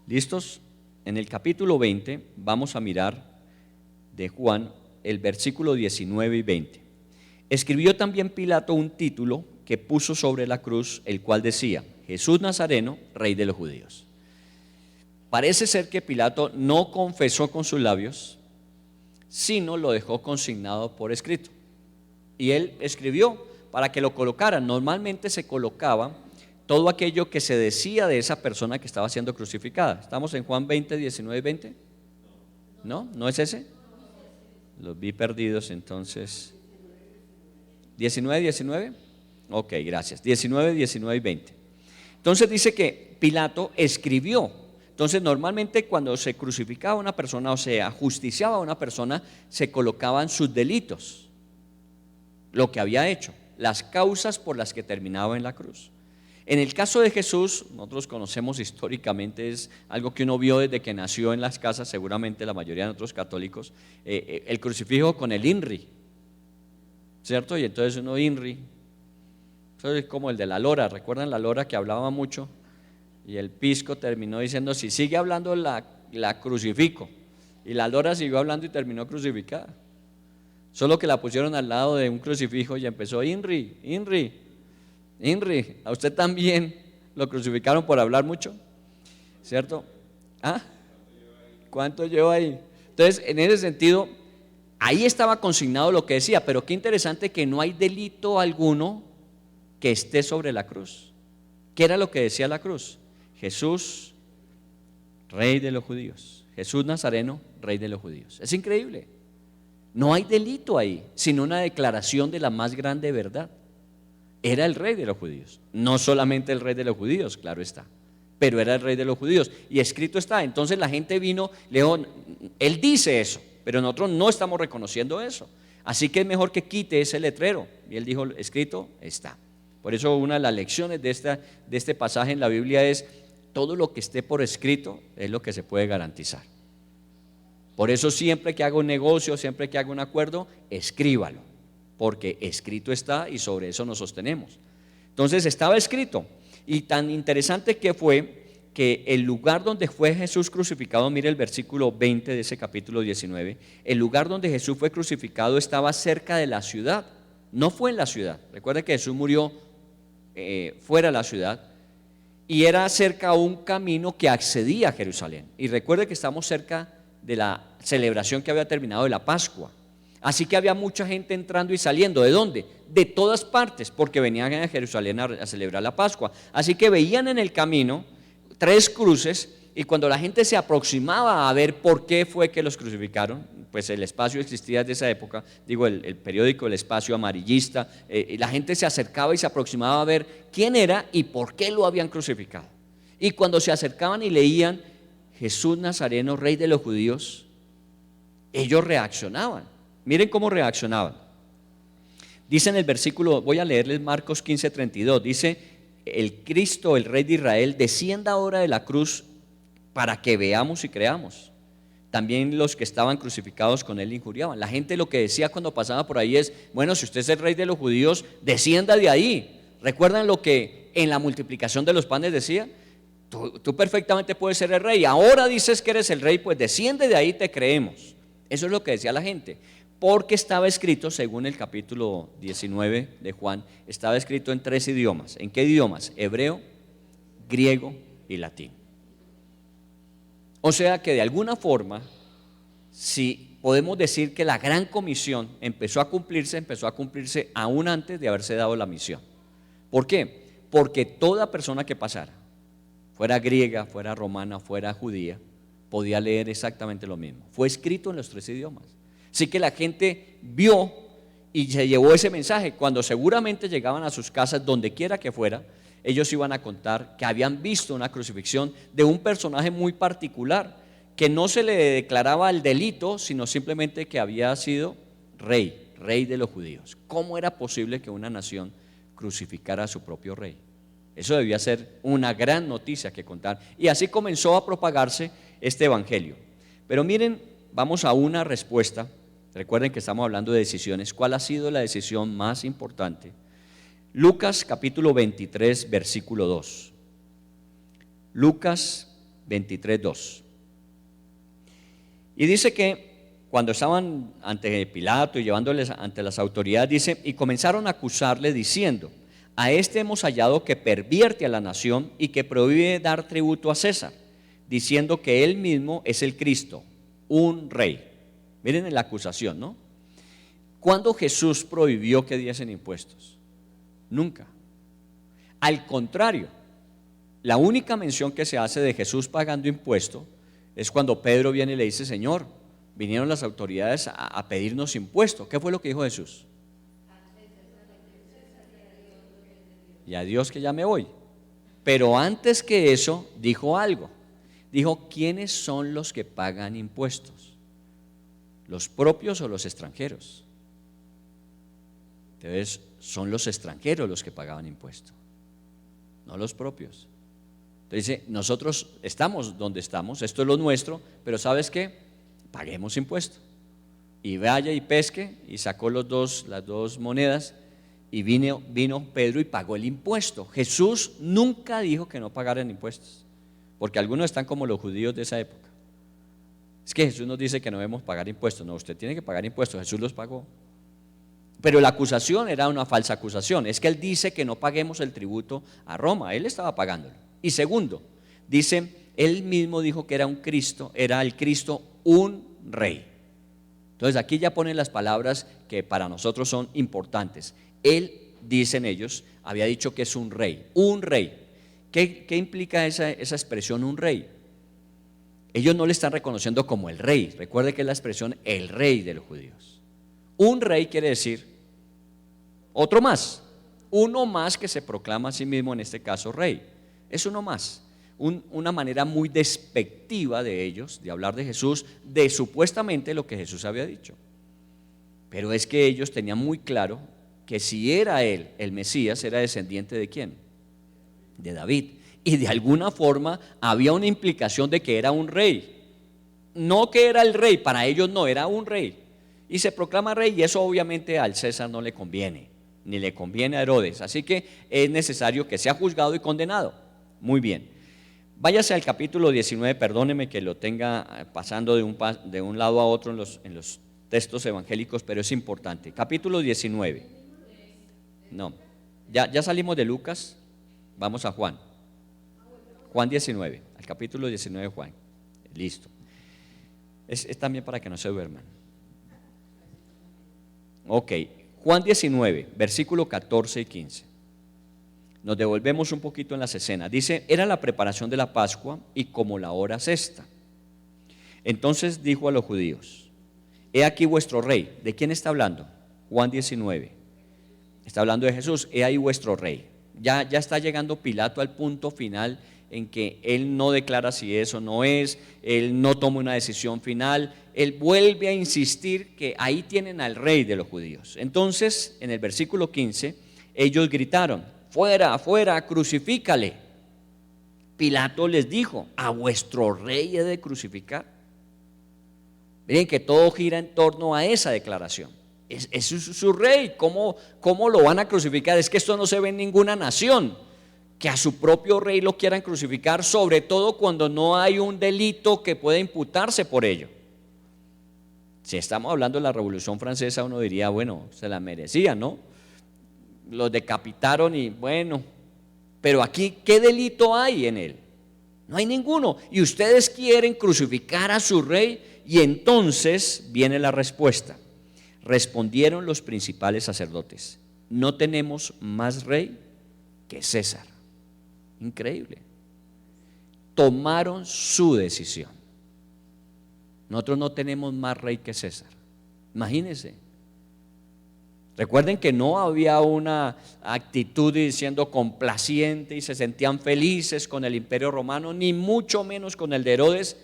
¿Listos? En el capítulo 20 vamos a mirar de Juan el versículo 19 y 20. Escribió también Pilato un título que puso sobre la cruz, el cual decía: Jesús Nazareno, Rey de los Judíos. Parece ser que Pilato no confesó con sus labios, sino lo dejó consignado por escrito. Y él escribió para que lo colocaran. Normalmente se colocaba todo aquello que se decía de esa persona que estaba siendo crucificada. ¿Estamos en Juan 20, 19 y 20? ¿No? ¿No es ese? Los vi perdidos entonces. ¿19, 19? Ok, gracias. 19, 19 y 20. Entonces dice que Pilato escribió. Entonces normalmente cuando se crucificaba a una persona o se ajusticiaba a una persona, se colocaban sus delitos, lo que había hecho, las causas por las que terminaba en la cruz. En el caso de Jesús, nosotros conocemos históricamente, es algo que uno vio desde que nació en las casas, seguramente la mayoría de nosotros católicos, el crucifijo con el INRI, ¿cierto? Y entonces uno INRI, eso es como el de la lora. ¿Recuerdan la lora que hablaba mucho? Y el pisco terminó diciendo: si sigue hablando la crucifico. Y la lora siguió hablando y terminó crucificada. Solo que la pusieron al lado de un crucifijo y empezó: INRI, INRI, INRI. ¿A usted también lo crucificaron por hablar mucho? ¿Cierto? ¿Ah? ¿Cuánto lleva ahí? Entonces, en ese sentido, ahí estaba consignado lo que decía. Pero qué interesante que no hay delito alguno que esté sobre la cruz. ¿Qué era lo que decía la cruz? Jesús, Rey de los Judíos. Jesús Nazareno, Rey de los Judíos. Es increíble. No hay delito ahí, sino una declaración de la más grande verdad. Era el Rey de los Judíos. No solamente el Rey de los Judíos, claro está, pero era el Rey de los Judíos. Y escrito está. Entonces la gente vino, León, él dice eso, pero nosotros no estamos reconociendo eso. Así que es mejor que quite ese letrero. Y él dijo: escrito está. Por eso una de las lecciones de este pasaje en la Biblia es: todo lo que esté por escrito es lo que se puede garantizar. Por eso siempre que haga un negocio, siempre que haga un acuerdo, escríbalo, porque escrito está y sobre eso nos sostenemos. Entonces estaba escrito, y tan interesante que fue que el lugar donde fue Jesús crucificado, mire el versículo 20 de ese capítulo 19, el lugar donde Jesús fue crucificado estaba cerca de la ciudad, no fue en la ciudad. Recuerda que Jesús murió fuera de la ciudad, y era cerca a un camino que accedía a Jerusalén. Y recuerde que estamos cerca de la celebración que había terminado de la Pascua. Así que había mucha gente entrando y saliendo. ¿De dónde? De todas partes, porque venían a Jerusalén a celebrar la Pascua. Así que veían en el camino 3 cruces, y cuando la gente se aproximaba a ver por qué fue que los crucificaron, pues el Espacio existía de esa época, digo el periódico El Espacio amarillista, la gente se acercaba y se aproximaba a ver quién era y por qué lo habían crucificado. Y cuando se acercaban y leían: Jesús Nazareno, Rey de los Judíos, ellos reaccionaban. Miren cómo reaccionaban. Dice en el versículo, voy a leerles Marcos 15:32, dice: el Cristo, el Rey de Israel, descienda ahora de la cruz para que veamos y creamos. También los que estaban crucificados con él injuriaban. La gente lo que decía cuando pasaba por ahí es: bueno, si usted es el Rey de los Judíos, descienda de ahí. ¿Recuerdan lo que en la multiplicación de los panes decía? Tú perfectamente puedes ser el rey. Ahora dices que eres el rey, pues desciende de ahí, te creemos. Eso es lo que decía la gente, porque estaba escrito, según el capítulo 19 de Juan, estaba escrito en 3 idiomas. ¿En qué idiomas? Hebreo, griego y latín. O sea que de alguna forma, si podemos decir que la gran comisión empezó a cumplirse aún antes de haberse dado la misión. ¿Por qué? Porque toda persona que pasara, fuera griega, fuera romana, fuera judía, podía leer exactamente lo mismo. Fue escrito en los 3 idiomas. Así que la gente vio y se llevó ese mensaje. Cuando seguramente llegaban a sus casas, donde quiera que fuera, ellos iban a contar que habían visto una crucifixión de un personaje muy particular, que no se le declaraba el delito, sino simplemente que había sido rey de los judíos. ¿Cómo era posible que una nación crucificara a su propio rey? Eso debía ser una gran noticia que contar. Y así comenzó a propagarse este evangelio. Pero miren, vamos a una respuesta. Recuerden que estamos hablando de decisiones. ¿Cuál ha sido la decisión más importante? Lucas capítulo 23, versículo 2. Lucas 23, 2. Y dice que cuando estaban ante Pilato y llevándoles ante las autoridades, dice, y comenzaron a acusarle diciendo, a este hemos hallado que pervierte a la nación y que prohíbe dar tributo a César, diciendo que él mismo es el Cristo, un rey. Miren la acusación, ¿no? ¿Cuándo Jesús prohibió que diesen impuestos? Nunca. Al contrario, la única mención que se hace de Jesús pagando impuestos es cuando Pedro viene y le dice, Señor, vinieron las autoridades a pedirnos impuestos. ¿Qué fue lo que dijo Jesús? Y a Dios que ya me voy. Pero antes que eso dijo algo. Dijo, ¿quiénes son los que pagan impuestos? ¿Los propios o los extranjeros? Entonces son los extranjeros los que pagaban impuestos, no los propios. Entonces dice, nosotros estamos donde estamos, esto es lo nuestro, pero ¿sabes qué? Paguemos impuestos. Y vaya y pesque, y sacó las dos monedas, y vino Pedro y pagó el impuesto. Jesús nunca dijo que no pagaran impuestos, porque algunos están como los judíos de esa época. Es que Jesús nos dice que no debemos pagar impuestos. No, usted tiene que pagar impuestos, Jesús los pagó. Pero la acusación era una falsa acusación. Es que él dice que no paguemos el tributo a Roma, él estaba pagándolo. Y segundo, dice, él mismo dijo que era un Cristo, era el Cristo un rey. Entonces aquí ya ponen las palabras que para nosotros son importantes. Él, dicen ellos, había dicho que es un rey, un rey. ¿Qué implica esa expresión un rey? Ellos no le están reconociendo como el rey. Recuerde que es la expresión el rey de los judíos. Un rey quiere decir otro más, uno más que se proclama a sí mismo, en este caso rey. Es uno más, una manera muy despectiva de ellos de hablar de Jesús, de supuestamente lo que Jesús había dicho. Pero es que ellos tenían muy claro que si era él el Mesías, era descendiente ¿de quién? De David. Y de alguna forma había una implicación de que era un rey. No que era el rey, para ellos no, era un rey. Y se proclama rey, y eso obviamente al César no le conviene, ni le conviene a Herodes. Así que es necesario que sea juzgado y condenado. Muy bien. Váyase al capítulo 19, perdóneme que lo tenga pasando de un lado a otro en los textos evangélicos, pero es importante. Capítulo 19. No, ya salimos de Lucas, vamos a Juan. Juan 19, al capítulo 19 de Juan. Listo. Es también para que no se duerman. Ok, Juan 19, versículo 14 y 15. Nos devolvemos un poquito en las escenas. Dice, era la preparación de la Pascua y como la hora sexta. Entonces dijo a los judíos, he aquí vuestro rey. ¿De quién está hablando? Juan 19. Está hablando de Jesús, he ahí vuestro rey. Ya está llegando Pilato al punto final en que él no declara si eso no es, él no toma una decisión final, él vuelve a insistir que ahí tienen al rey de los judíos. Entonces, en el versículo 15, ellos gritaron, fuera, fuera, crucifícale. Pilato les dijo, ¿a vuestro rey he de crucificar? Miren que todo gira en torno a esa declaración. Es su rey, ¿cómo lo van a crucificar? Es que esto no se ve en ninguna nación, que a su propio rey lo quieran crucificar, sobre todo cuando no hay un delito que pueda imputarse por ello. Si estamos hablando de la Revolución Francesa, uno diría, bueno, se la merecía, ¿no? Los decapitaron y bueno, pero aquí, ¿qué delito hay en él? No hay ninguno. Y ustedes quieren crucificar a su rey, y entonces viene la respuesta. Respondieron los principales sacerdotes, no tenemos más rey que César. Increíble. tomaron su decisión. Nosotros no tenemos más rey que César. Imagínense. Recuerden que no había una actitud diciendo complaciente y se sentían felices con el imperio romano, ni mucho menos con el de Herodes,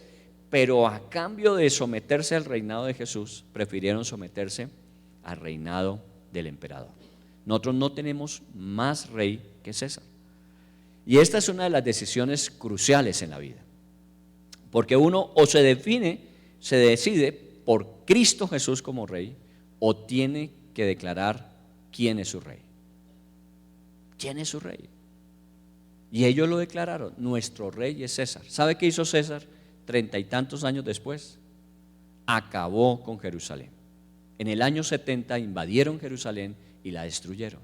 pero a cambio de someterse al reinado de Jesús, prefirieron someterse al reinado del emperador. Nosotros no tenemos más rey que César. Y esta es una de las decisiones cruciales en la vida, porque uno o se decide por Cristo Jesús como rey, o tiene que declarar quién es su rey. ¿Quién es su rey? Y ellos lo declararon: nuestro rey es César. ¿Sabe qué hizo César 30 y tantos años después? Acabó con Jerusalén. En el año 70 invadieron Jerusalén y la destruyeron.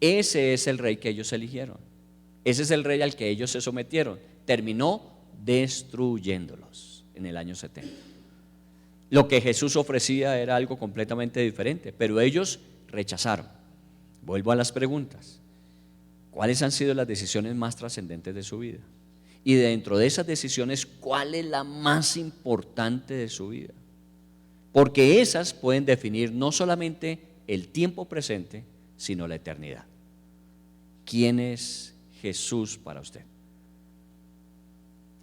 Ese es el rey que ellos eligieron. Ese es el rey al que ellos se sometieron. Terminó destruyéndolos en el año 70. Lo que Jesús ofrecía era algo completamente diferente, pero ellos rechazaron. Vuelvo a las preguntas: ¿cuáles han sido las decisiones más trascendentes de su vida? Y dentro de esas decisiones, ¿cuál es la más importante de su vida? Porque esas pueden definir no solamente el tiempo presente, sino la eternidad. ¿Quién es Jesús para usted?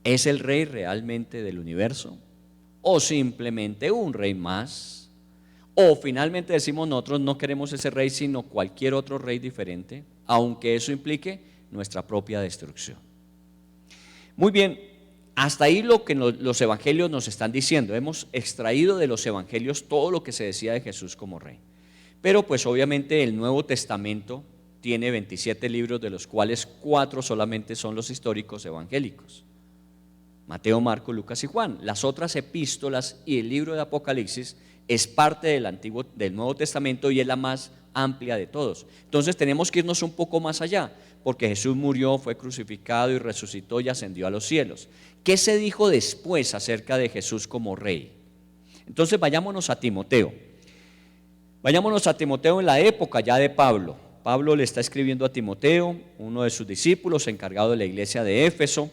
¿Es el rey realmente del universo? ¿O simplemente un rey más? ¿O finalmente decimos nosotros no queremos ese rey sino cualquier otro rey diferente, aunque eso implique nuestra propia destrucción? Muy bien, hasta ahí lo que los evangelios nos están diciendo. Hemos extraído de los evangelios todo lo que se decía de Jesús como rey. Pero pues obviamente el Nuevo Testamento tiene 27 libros, de los cuales 4 solamente son los históricos evangélicos: Mateo, Marcos, Lucas y Juan. Las otras epístolas y el libro de Apocalipsis es parte del Nuevo Testamento y es la más amplia de todos. Entonces tenemos que irnos un poco más allá, porque Jesús murió, fue crucificado y resucitó y ascendió a los cielos. ¿Qué se dijo después acerca de Jesús como rey? Entonces vayámonos a Timoteo. Vayámonos a Timoteo en la época ya de Pablo. Pablo le está escribiendo a Timoteo, uno de sus discípulos encargado de la iglesia de Éfeso,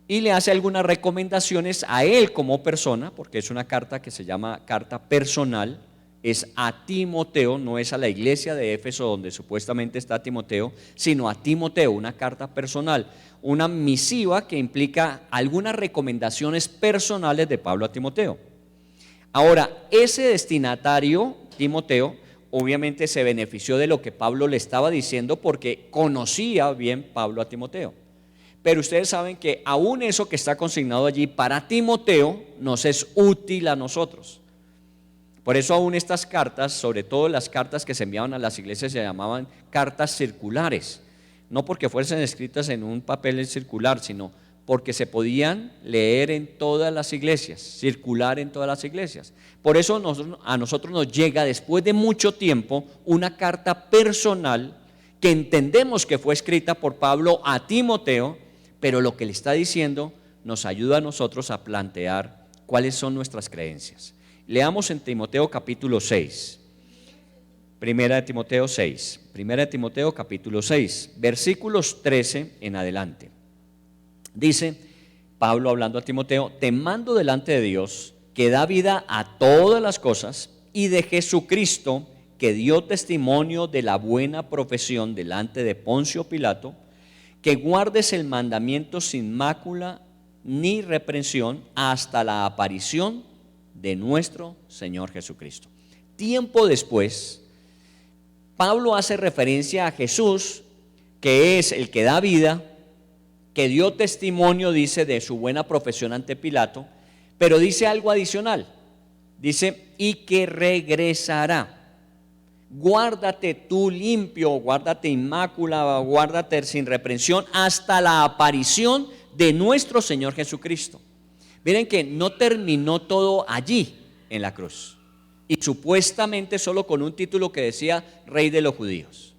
y le hace algunas recomendaciones a él como persona, porque es una carta que se llama carta personal. Es a Timoteo, no es a la iglesia de Éfeso donde supuestamente está Timoteo, sino a Timoteo, una carta personal, una misiva que implica algunas recomendaciones personales de Pablo a Timoteo. Ahora, ese destinatario, Timoteo, obviamente se benefició de lo que Pablo le estaba diciendo porque conocía bien Pablo a Timoteo. Pero ustedes saben que aún eso que está consignado allí para Timoteo nos es útil a nosotros. Por eso aún estas cartas, sobre todo las cartas que se enviaban a las iglesias, se llamaban cartas circulares. No porque fuesen escritas en un papel circular, sino porque se podían leer en todas las iglesias, circular en todas las iglesias. Por eso a nosotros nos llega después de mucho tiempo una carta personal que entendemos que fue escrita por Pablo a Timoteo, pero lo que le está diciendo nos ayuda a nosotros a plantear cuáles son nuestras creencias. Leamos en Timoteo capítulo 6, Primera de Timoteo 6, Primera de Timoteo capítulo 6, versículos 13 en adelante. Dice Pablo hablando a Timoteo: te mando delante de Dios, que da vida a todas las cosas, y de Jesucristo, que dio testimonio de la buena profesión delante de Poncio Pilato, que guardes el mandamiento sin mácula ni reprensión hasta la aparición de nuestro Señor Jesucristo. Tiempo después, Pablo hace referencia a Jesús, que es el que da vida, que dio testimonio, dice, de su buena profesión ante Pilato, pero dice algo adicional. Dice: y que regresará. Guárdate tú limpio, guárdate inmácula, guárdate sin reprensión hasta la aparición de nuestro Señor Jesucristo. Miren que no terminó todo allí en la cruz, y supuestamente solo con un título que decía Rey de los Judíos.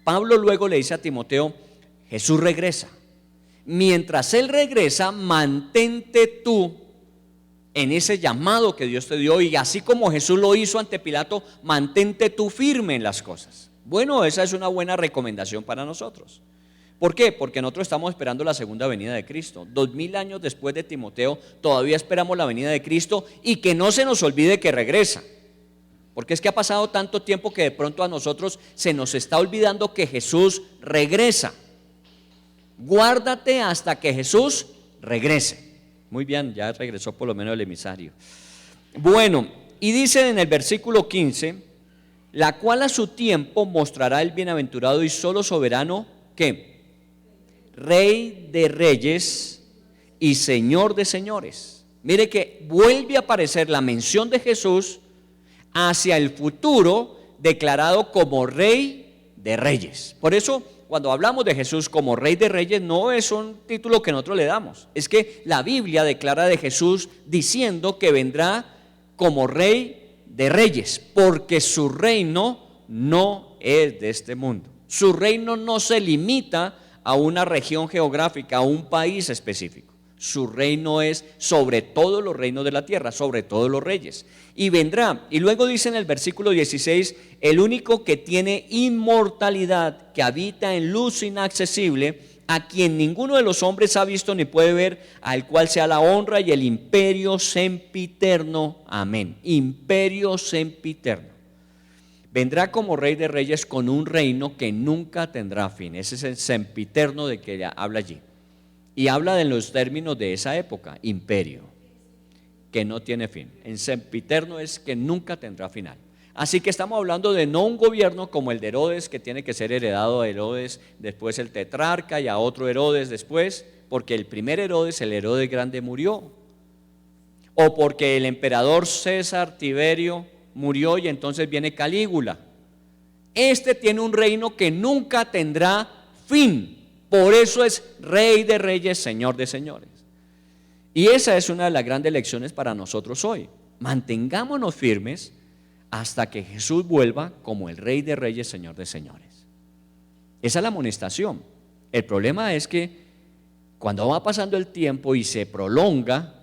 Pablo luego le dice a Timoteo: Jesús regresa. Mientras Él regresa, mantente tú en ese llamado que Dios te dio, y así como Jesús lo hizo ante Pilato, mantente tú firme en las cosas. Bueno, esa es una buena recomendación para nosotros, ¿Por qué? Porque nosotros estamos esperando la segunda venida de Cristo. 2000 años después de Timoteo, todavía esperamos la venida de Cristo, y que no se nos olvide que regresa. Porque es que ha pasado tanto tiempo que de pronto a nosotros se nos está olvidando que Jesús regresa. Guárdate hasta que Jesús regrese. Muy bien, ya regresó por lo menos el emisario. Bueno, y dice en el versículo 15, la cual a su tiempo mostrará el bienaventurado y solo soberano, ¿qué? Rey de reyes y Señor de señores. Mire que vuelve a aparecer la mención de Jesús hacia el futuro, declarado como Rey de reyes. Por eso, cuando hablamos de Jesús como Rey de reyes, no es un título que nosotros le damos. Es que la Biblia declara de Jesús diciendo que vendrá como Rey de reyes, porque su reino no es de este mundo. Su reino no se limita a una región geográfica, a un país específico. Su reino es sobre todos los reinos de la tierra, sobre todos los reyes. Y vendrá, y luego dice en el versículo 16, el único que tiene inmortalidad, que habita en luz inaccesible, a quien ninguno de los hombres ha visto ni puede ver, al cual sea la honra y el imperio sempiterno. Amén. Imperio sempiterno. Vendrá como Rey de reyes con un reino que nunca tendrá fin. Ese es el sempiterno de que habla allí. Y habla de los términos de esa época, imperio, que no tiene fin. En sempiterno es que nunca tendrá final. Así que estamos hablando de no un gobierno como el de Herodes, que tiene que ser heredado a Herodes, después el tetrarca y a otro Herodes después, porque el primer Herodes, el Herodes grande, murió. O porque el emperador César Tiberio murió y entonces viene Calígula. Este tiene un reino que nunca tendrá fin. Por eso es Rey de reyes, Señor de señores. Y esa es una de las grandes lecciones para nosotros hoy. Mantengámonos firmes hasta que Jesús vuelva como el Rey de reyes, Señor de señores. Esa es la amonestación. El problema es que cuando va pasando el tiempo y se prolonga,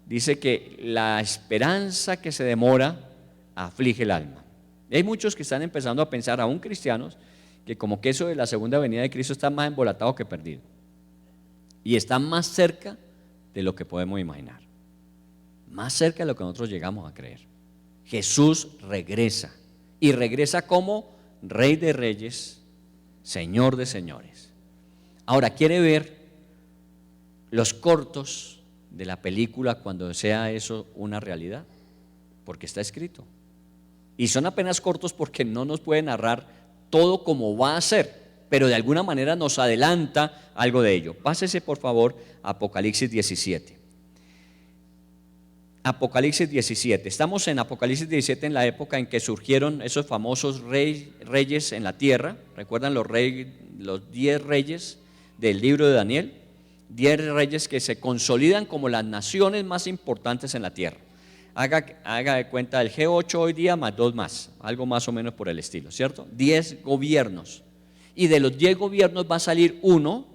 dice que la esperanza que se demora aflige el alma. Y hay muchos que están empezando a pensar, aún cristianos, que como que eso de la segunda venida de Cristo está más embolatado que perdido, y está más cerca de lo que podemos imaginar, más cerca de lo que nosotros llegamos a creer. Jesús regresa, y regresa como Rey de reyes, Señor de señores. Ahora, ¿quiere ver los cortos de la película cuando sea eso una realidad? Porque está escrito, y son apenas cortos porque no nos puede narrar todo como va a ser, pero de alguna manera nos adelanta algo de ello. Pásese por favor a Apocalipsis 17. Apocalipsis 17. Estamos en Apocalipsis 17 en la época en que surgieron esos famosos reyes en la tierra. ¿Recuerdan los 10 reyes del libro de Daniel? 10 reyes que se consolidan como las naciones más importantes en la tierra. Haga de cuenta el G8 hoy día más 2 más, algo más o menos por el estilo, ¿cierto? 10 gobiernos. Y de los 10 gobiernos va a salir uno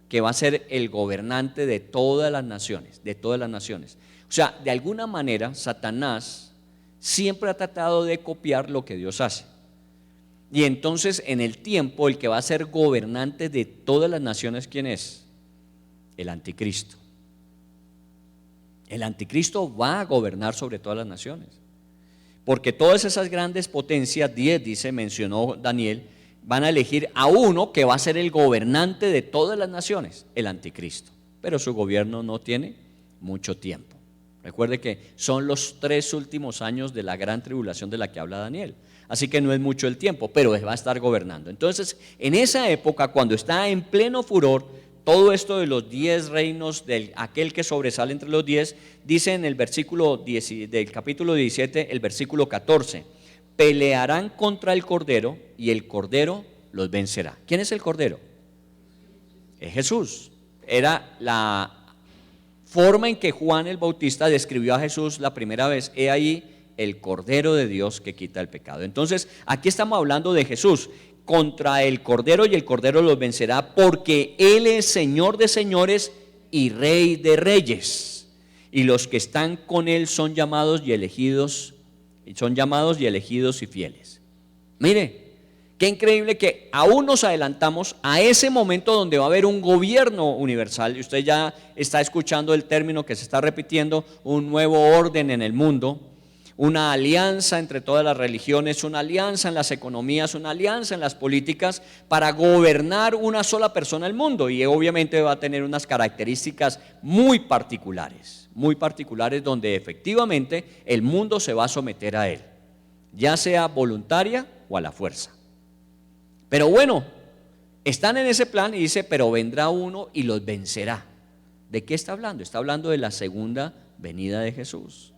que va a ser el gobernante de todas las naciones, de todas las naciones. O sea, de alguna manera Satanás siempre ha tratado de copiar lo que Dios hace. Y entonces en el tiempo el que va a ser gobernante de todas las naciones, ¿quién es? El anticristo. El anticristo va a gobernar sobre todas las naciones, porque todas esas grandes potencias, 10 dice, mencionó Daniel, van a elegir a uno que va a ser el gobernante de todas las naciones, el anticristo. Pero su gobierno no tiene mucho tiempo. Recuerde que son los 3 últimos años de la gran tribulación de la que habla Daniel, así que no es mucho el tiempo, pero va a estar gobernando. Entonces, en esa época, cuando está en pleno furor todo esto de los 10 reinos, de aquel que sobresale entre los 10, dice en el versículo 10, del capítulo 17, el versículo 14, pelearán contra el Cordero y el Cordero los vencerá. ¿Quién es el Cordero? Es Jesús. Era la forma en que Juan el Bautista describió a Jesús la primera vez. He ahí el Cordero de Dios que quita el pecado. Entonces, aquí estamos hablando de Jesús. Contra el Cordero y el Cordero los vencerá, porque Él es Señor de señores y Rey de reyes, y los que están con Él son llamados y elegidos y fieles. Mire, Qué increíble que aún nos adelantamos a ese momento donde va a haber un gobierno universal. Y usted ya está escuchando el término que se está repitiendo, un nuevo orden en el mundo, una alianza entre todas las religiones, una alianza en las economías, una alianza en las políticas para gobernar una sola persona el mundo. Y obviamente va a tener unas características muy particulares donde efectivamente el mundo se va a someter a él, ya sea voluntaria o a la fuerza. Pero bueno, están en ese plan y dice, pero vendrá uno y los vencerá. ¿De qué está hablando? Está hablando de la segunda venida de Jesús.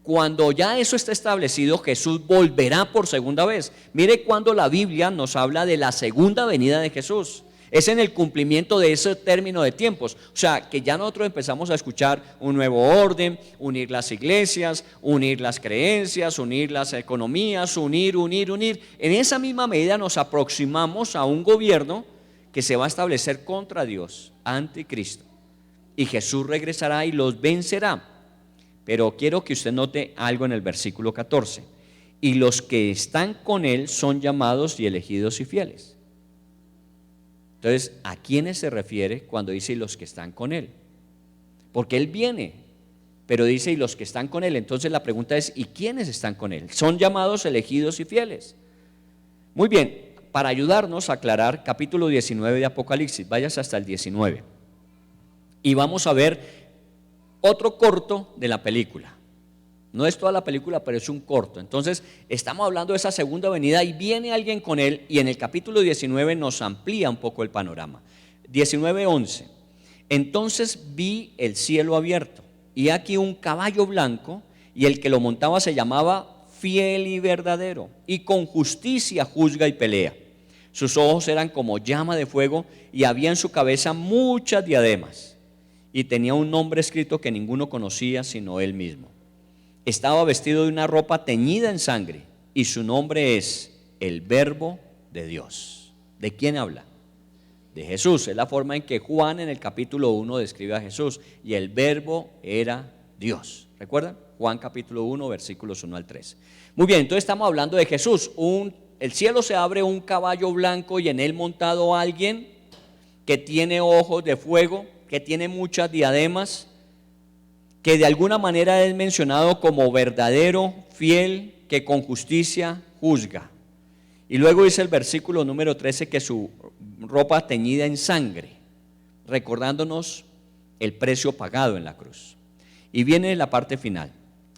Cuando ya eso está establecido, Jesús volverá por segunda vez. Mire cuando la Biblia nos habla de la segunda venida de Jesús. Es en el cumplimiento de ese término de tiempos. O sea, que ya nosotros empezamos a escuchar un nuevo orden, unir las iglesias, unir las creencias, unir las economías, unir. En esa misma medida nos aproximamos a un gobierno que se va a establecer contra Dios, anticristo. Y Jesús regresará y los vencerá. Pero quiero que usted note algo en el versículo 14. Y los que están con él son llamados y elegidos y fieles. Entonces, ¿a quiénes se refiere cuando dice y los que están con él? Porque él viene, pero dice y los que están con él. Entonces la pregunta es, ¿y quiénes están con él? Son llamados, elegidos y fieles. Muy bien, para ayudarnos a aclarar, capítulo 19 de Apocalipsis, váyase hasta el 19. Y vamos a ver otro corto de la película. No es toda la película, pero es un corto. Entonces, estamos hablando de esa segunda venida y viene alguien con él, y en el capítulo 19 nos amplía un poco el panorama. 19:11. Entonces vi el cielo abierto, y aquí un caballo blanco, y el que lo montaba se llamaba Fiel y Verdadero, y con justicia juzga y pelea. Sus ojos eran como llama de fuego, y había en su cabeza muchas diademas, y tenía un nombre escrito que ninguno conocía sino él mismo. Estaba vestido de una ropa teñida en sangre, y su nombre es el Verbo de Dios. ¿De quién habla? De Jesús. Es la forma en que Juan en el capítulo 1 describe a Jesús, y el Verbo era Dios. ¿Recuerdan? Juan capítulo 1 versículos 1 al 3. Muy bien, entonces estamos hablando de Jesús. El cielo se abre, un caballo blanco y en él montado alguien que tiene ojos de fuego, que tiene muchas diademas, que de alguna manera es mencionado como verdadero, fiel, que con justicia juzga. Y luego dice el versículo número 13 que su ropa teñida en sangre, recordándonos el precio pagado en la cruz. Y viene la parte final.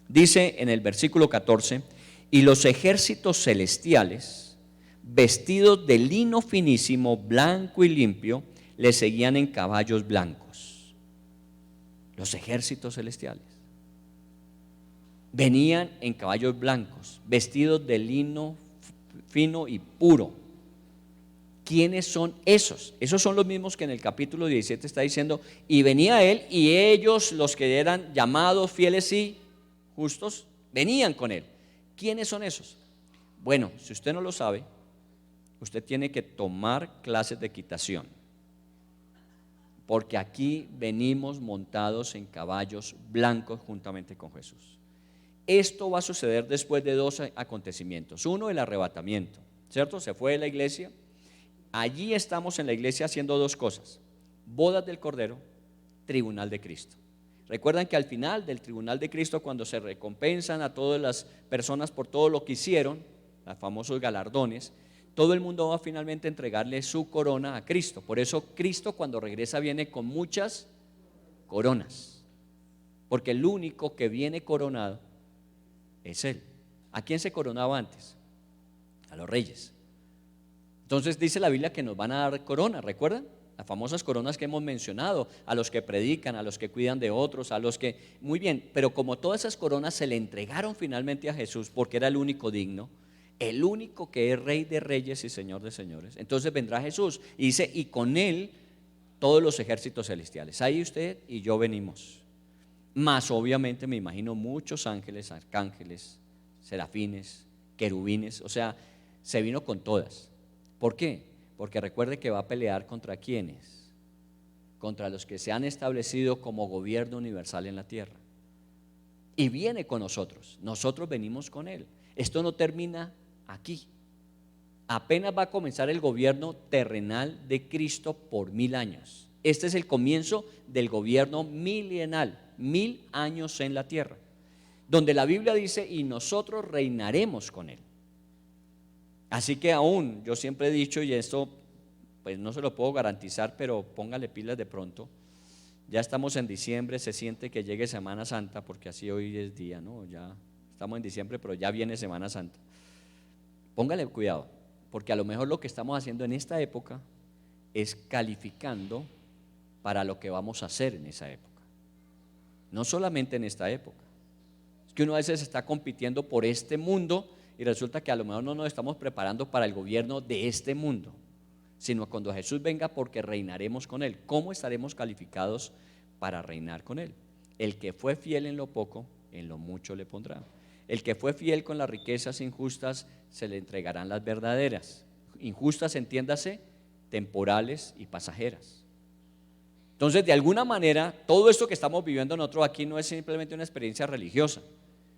Dice en el versículo 14, y los ejércitos celestiales, vestidos de lino finísimo, blanco y limpio, le seguían en caballos blancos. Los ejércitos celestiales venían en caballos blancos, vestidos de lino fino y puro. ¿Quiénes son esos? Esos son los mismos que en el capítulo 17 está diciendo, y venía él y ellos, los que eran llamados fieles y justos, venían con él. ¿Quiénes son esos? Bueno, si usted no lo sabe, usted tiene que tomar clases de equitación, porque aquí venimos montados en caballos blancos juntamente con Jesús. Esto va a suceder después de dos acontecimientos. Uno, el arrebatamiento, ¿cierto? Se fue de la iglesia. Allí estamos en la iglesia haciendo dos cosas: bodas del Cordero, tribunal de Cristo. Recuerdan que al final del tribunal de Cristo, cuando se recompensan a todas las personas por todo lo que hicieron, los famosos galardones, todo el mundo va finalmente a entregarle su corona a Cristo. Por eso Cristo cuando regresa viene con muchas coronas, porque el único que viene coronado es Él. ¿A quién se coronaba antes? A los reyes. Entonces dice la Biblia que nos van a dar corona, ¿recuerdan? Las famosas coronas que hemos mencionado, a los que predican, a los que cuidan de otros, a los que, muy bien, pero como todas esas coronas se le entregaron finalmente a Jesús porque era el único digno, el único que es Rey de reyes y Señor de señores, entonces vendrá Jesús y dice, y con él todos los ejércitos celestiales. Ahí usted y yo venimos, más obviamente me imagino muchos ángeles, arcángeles, serafines, querubines, o sea, se vino con todas. ¿Por qué? Porque recuerde que va a pelear contra quienes, contra los que se han establecido como gobierno universal en la tierra, y viene con nosotros, nosotros venimos con él. Esto no termina aquí, Apenas va a comenzar el gobierno terrenal de Cristo por 1000 años. Este es el comienzo del gobierno milenal, 1000 años en la tierra, donde la Biblia dice, y nosotros reinaremos con Él. Así que aún, yo siempre he dicho, y esto pues no se lo puedo garantizar, pero póngale pilas de pronto. Ya estamos en diciembre, se siente que llegue Semana Santa, porque así hoy es día, ¿no? Ya estamos en diciembre, pero ya viene Semana Santa. Póngale cuidado, porque a lo mejor lo que estamos haciendo en esta época es calificando para lo que vamos a hacer en esa época. No solamente en esta época. Es que uno a veces está compitiendo por este mundo y resulta que a lo mejor no nos estamos preparando para el gobierno de este mundo, sino cuando Jesús venga, porque reinaremos con Él. ¿Cómo estaremos calificados para reinar con Él? El que fue fiel en lo poco, en lo mucho le pondrá. El que fue fiel con las riquezas injustas, se le entregarán las verdaderas. Injustas, entiéndase, temporales y pasajeras. Entonces, de alguna manera, todo esto que estamos viviendo nosotros aquí no es simplemente una experiencia religiosa,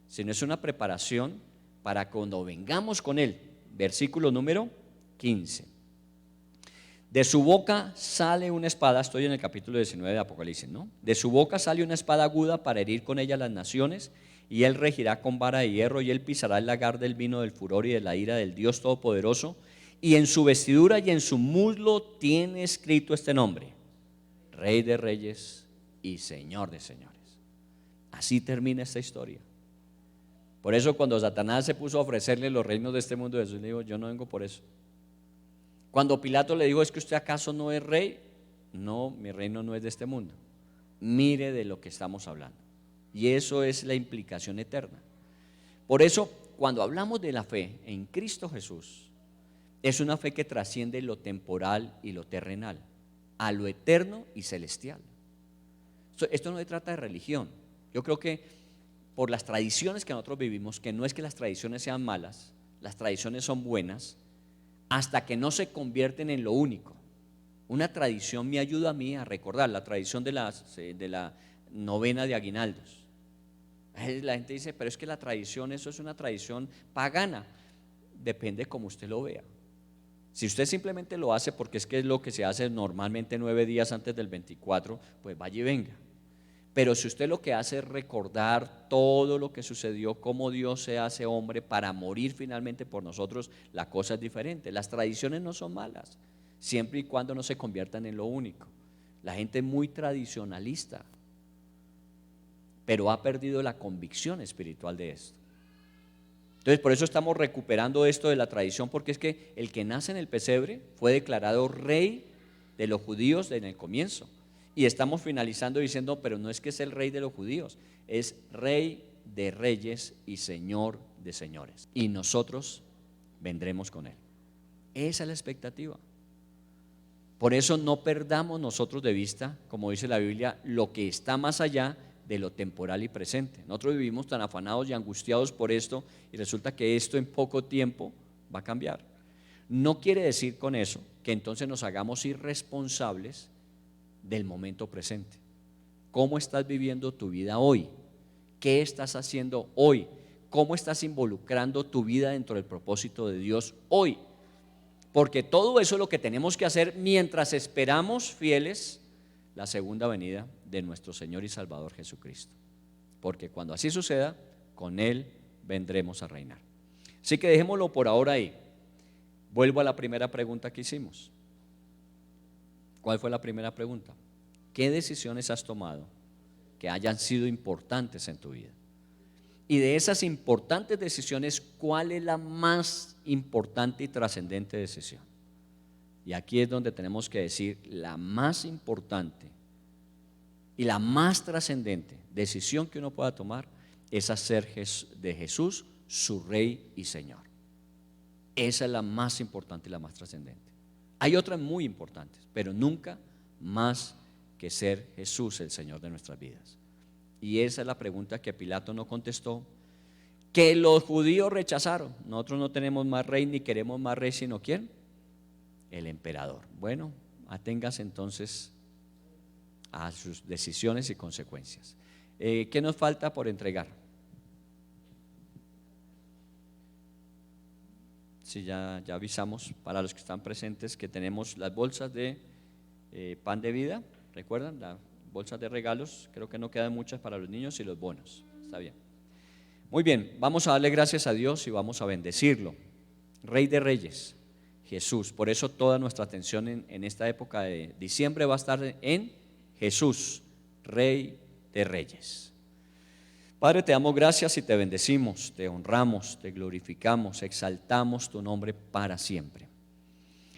sino es una preparación para cuando vengamos con Él. Versículo número 15. De su boca sale una espada, estoy en el capítulo 19 de Apocalipsis, ¿no? De su boca sale una espada aguda para herir con ella las naciones, y Él regirá con vara de hierro, y Él pisará el lagar del vino del furor y de la ira del Dios Todopoderoso, y en su vestidura y en su muslo tiene escrito este nombre: Rey de Reyes y Señor de Señores. Así termina esta historia. Por eso cuando Satanás se puso a ofrecerle los reinos de este mundo, Jesús le dijo: yo no vengo por eso. Cuando Pilato le dijo: ¿es que usted acaso no es rey? No, mi reino no es de este mundo. Mire de lo que estamos hablando. Y eso es la implicación eterna. Por eso, cuando hablamos de la fe en Cristo Jesús, es una fe que trasciende lo temporal y lo terrenal, a lo eterno y celestial. Esto no se trata de religión. Yo creo que por las tradiciones que nosotros vivimos, que no es que las tradiciones sean malas, las tradiciones son buenas, hasta que no se convierten en lo único. Una tradición me ayuda a mí a recordar la tradición de la novena de aguinaldos. La gente dice: pero es que la tradición, eso es una tradición pagana. Depende como usted lo vea. Si usted simplemente lo hace porque es que es lo que se hace normalmente 9 días antes del 24, pues vaya y venga. Pero si usted lo que hace es recordar todo lo que sucedió, cómo Dios se hace hombre para morir finalmente por nosotros, la cosa es diferente. Las tradiciones no son malas, siempre y cuando no se conviertan en lo único. La gente es muy tradicionalista, pero ha perdido la convicción espiritual de esto. Entonces, por eso estamos recuperando esto de la tradición, porque es que el que nace en el pesebre fue declarado rey de los judíos en el comienzo. Y estamos finalizando diciendo: pero no es que es el rey de los judíos, es Rey de Reyes y Señor de Señores. Y nosotros vendremos con Él. Esa es la expectativa. Por eso no perdamos nosotros de vista, como dice la Biblia, lo que está más allá de lo temporal y presente. Nosotros vivimos tan afanados y angustiados por esto, y resulta que esto en poco tiempo va a cambiar. No quiere decir con eso que entonces nos hagamos irresponsables del momento presente. ¿Cómo estás viviendo tu vida hoy? ¿Qué estás haciendo hoy? ¿Cómo estás involucrando tu vida dentro del propósito de Dios hoy? Porque todo eso es lo que tenemos que hacer mientras esperamos fieles la segunda venida de nuestro Señor y Salvador Jesucristo. Porque cuando así suceda, con Él vendremos a reinar. Así que dejémoslo por ahora ahí. Vuelvo a la primera pregunta que hicimos. ¿Cuál fue la primera pregunta? ¿Qué decisiones has tomado que hayan sido importantes en tu vida? Y de esas importantes decisiones, ¿cuál es la más importante y trascendente decisión? Y aquí es donde tenemos que decir: la más importante y la más trascendente decisión que uno pueda tomar es hacer de Jesús su Rey y Señor. Esa es la más importante y la más trascendente. Hay otras muy importantes, pero nunca más que ser Jesús el Señor de nuestras vidas. Y esa es la pregunta que Pilato no contestó, que los judíos rechazaron. Nosotros no tenemos más rey ni queremos más rey, sino ¿quién? El emperador. Bueno, aténgase entonces a sus decisiones y consecuencias. ¿Qué nos falta por entregar? Sí, ya avisamos para los que están presentes que tenemos las bolsas de pan de vida, ¿recuerdan? Las bolsas de regalos, creo que no quedan muchas para los niños y los bonos, está bien. Muy bien, vamos a darle gracias a Dios y vamos a bendecirlo. Rey de Reyes, Jesús, por eso toda nuestra atención en esta época de diciembre va a estar en Jesús, Rey de Reyes. Padre, te damos gracias y te bendecimos, te honramos, te glorificamos, exaltamos tu nombre para siempre.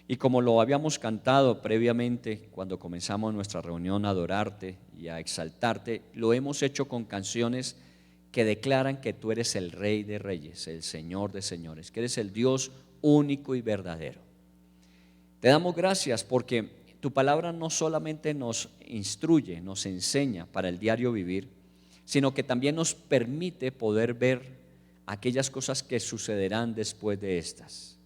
Y como lo habíamos cantado previamente cuando comenzamos nuestra reunión a adorarte y a exaltarte, lo hemos hecho con canciones que declaran que tú eres el Rey de Reyes, el Señor de Señores, que eres el Dios único y verdadero. Te damos gracias porque tu palabra no solamente nos instruye, nos enseña para el diario vivir, sino que también nos permite poder ver aquellas cosas que sucederán después de estas.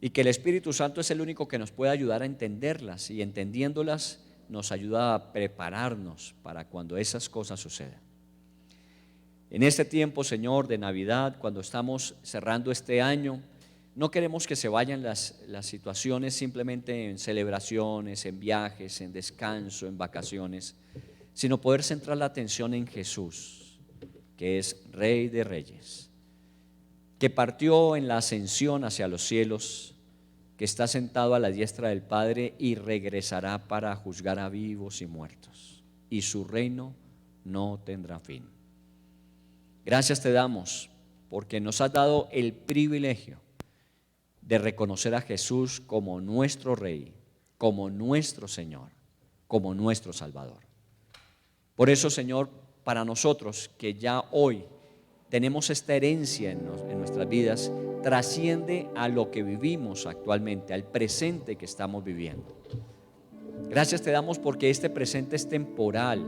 Y que el Espíritu Santo es el único que nos puede ayudar a entenderlas, y entendiéndolas nos ayuda a prepararnos para cuando esas cosas sucedan. En este tiempo, Señor, de Navidad, cuando estamos cerrando este año, no queremos que se vayan las situaciones simplemente en celebraciones, en viajes, en descanso, en vacaciones, sino poder centrar la atención en Jesús, que es Rey de Reyes, que partió en la ascensión hacia los cielos, que está sentado a la diestra del Padre y regresará para juzgar a vivos y muertos, y su reino no tendrá fin. Gracias te damos porque nos has dado el privilegio de reconocer a Jesús como nuestro Rey, como nuestro Señor, como nuestro Salvador. Por eso, Señor, para nosotros que ya hoy tenemos esta herencia en nuestras vidas, trasciende a lo que vivimos actualmente, al presente que estamos viviendo. Gracias te damos porque este presente es temporal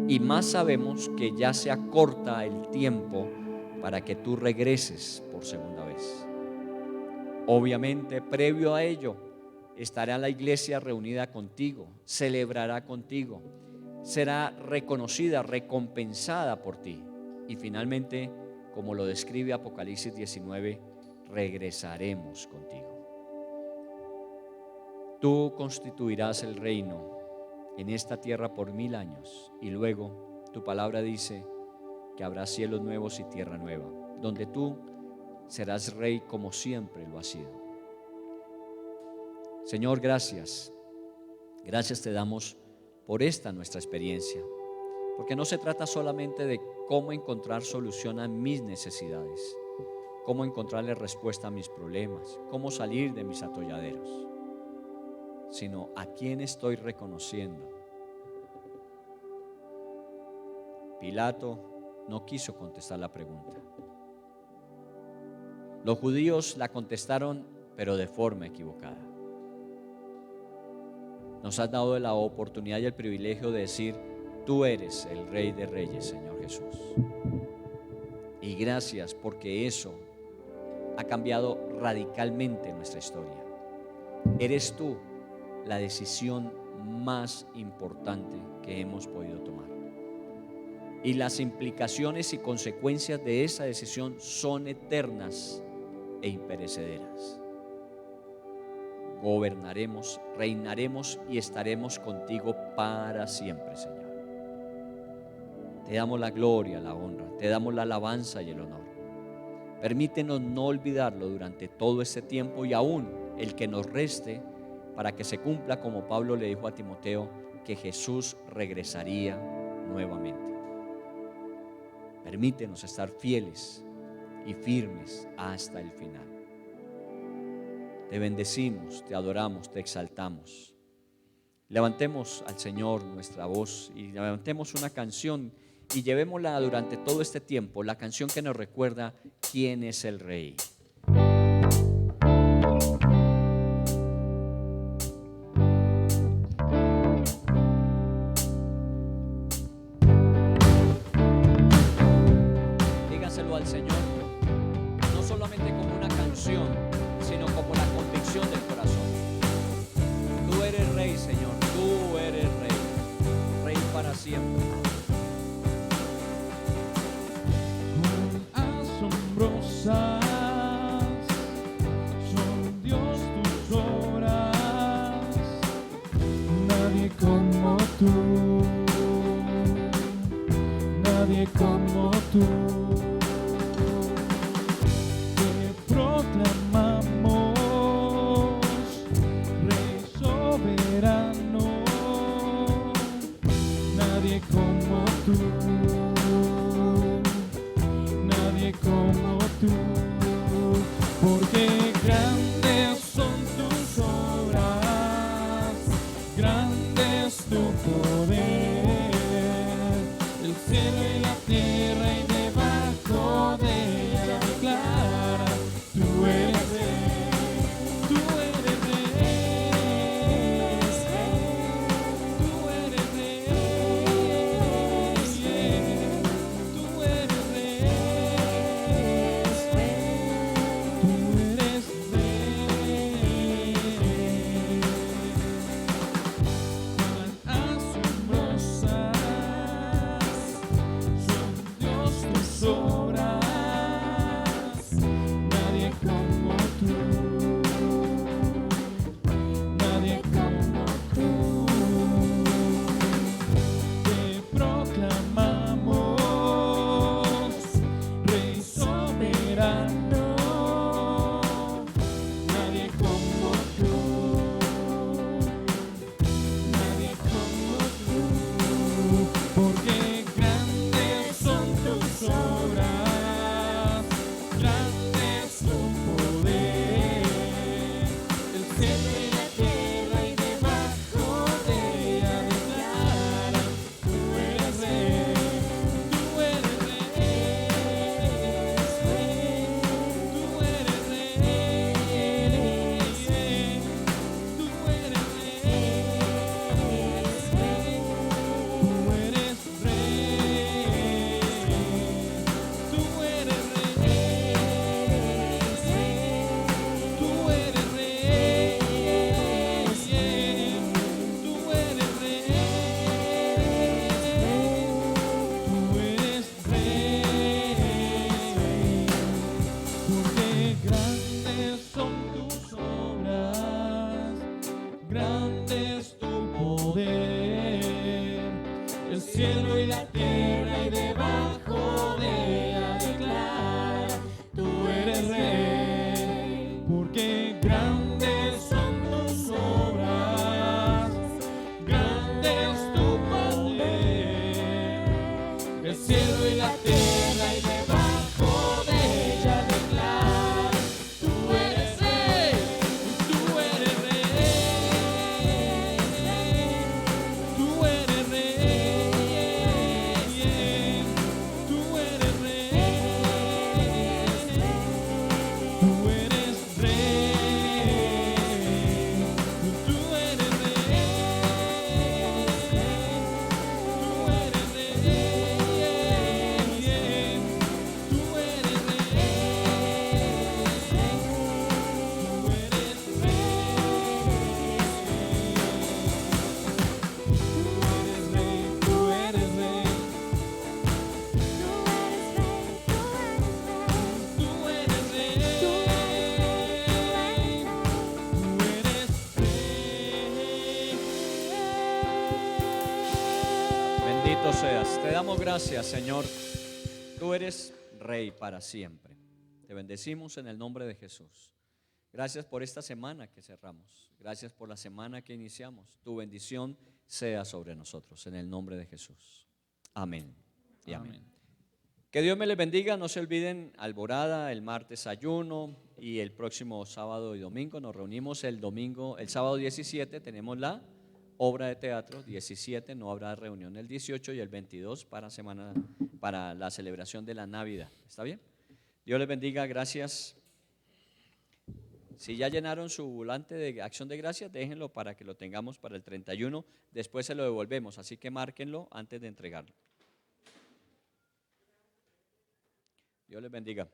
y más sabemos que ya se acorta el tiempo para que tú regreses por segunda vez. Obviamente, previo a ello, estará la iglesia reunida contigo, celebrará contigo, será reconocida, recompensada por ti. Y finalmente, como lo describe Apocalipsis 19, regresaremos contigo. Tú constituirás el reino en esta tierra por 1000 años y luego tu palabra dice que habrá cielos nuevos y tierra nueva, donde tú serás rey como siempre lo has sido. Señor, gracias. Gracias te damos por esta nuestra experiencia, porque no se trata solamente de cómo encontrar solución a mis necesidades, cómo encontrarle respuesta a mis problemas, cómo salir de mis atolladeros, sino a quién estoy reconociendo. Pilato no quiso contestar la pregunta. Los judíos la contestaron, pero de forma equivocada. Nos has dado la oportunidad y el privilegio de decir: tú eres el Rey de Reyes, Señor Jesús. Y gracias porque eso ha cambiado radicalmente nuestra historia. Eres tú la decisión más importante que hemos podido tomar. Y las implicaciones y consecuencias de esa decisión son eternas e imperecederas. Gobernaremos, reinaremos y estaremos contigo para siempre, Señor. Te damos la gloria, la honra, te damos la alabanza y el honor. Permítenos no olvidarlo durante todo este tiempo y aún el que nos reste, para que se cumpla como Pablo le dijo a Timoteo, que Jesús regresaría nuevamente. Permítenos estar fieles y firmes hasta el final. Te bendecimos, te adoramos, te exaltamos. Levantemos al Señor nuestra voz y levantemos una canción y llevémosla durante todo este tiempo, la canción que nos recuerda quién es el Rey. Dígaselo al Señor, no solamente como una canción, sino como la convicción del corazón. Tú eres Rey, Señor, tú eres Rey, Rey para siempre. Asombrosas nadie como tú. Te proclamamos Rey soberano, nadie como tú, nadie como tú, porque grandes son tus obras, grande es tu poder, el cielo y la tierra y debajo de ella declara, tú eres rey, tú eres rey, tú eres rey, tú eres rey, tú eres rey. Cuán asombrosas son Dios tus obras, nadie como tú, nadie como tú. Te proclamamos Rey soberano, nadie como tú, nadie como tú, porque grandes son tus obras, grande es tu poder, el cielo y la tierra y debajo de ella declaran, tú eres rey, tú eres rey, tú eres rey, tú eres porque grandes son tus obras, grande es tu poder, el cielo y la tierra y debajo de ella declara, tú eres rey, porque grandes son tus obras, grande es tu poder, el cielo y la tierra y debajo de ella declara, tú eres rey, tú eres rey, tú eres rey, tú eres rey, tú eres rey, tú eres Bendito seas. Te damos gracias, Señor. Tú eres Rey para siempre. Te bendecimos en el nombre de Jesús. Gracias por esta semana que cerramos. Gracias por la semana que iniciamos. Tu bendición sea sobre nosotros en el nombre de Jesús. Amén y amén. Que Dios me les bendiga. No se olviden Alborada, el martes ayuno y el próximo sábado y domingo. Nos reunimos el sábado 17 tenemos la obra de teatro. 17 no habrá reunión el 18 y el 22 para la celebración de la Navidad. ¿Está bien? Dios les bendiga. Gracias. Si ya llenaron su volante de acción de gracias, déjenlo para que lo tengamos para el 31. Después se lo devolvemos, así que márquenlo antes de entregarlo. Dios les bendiga.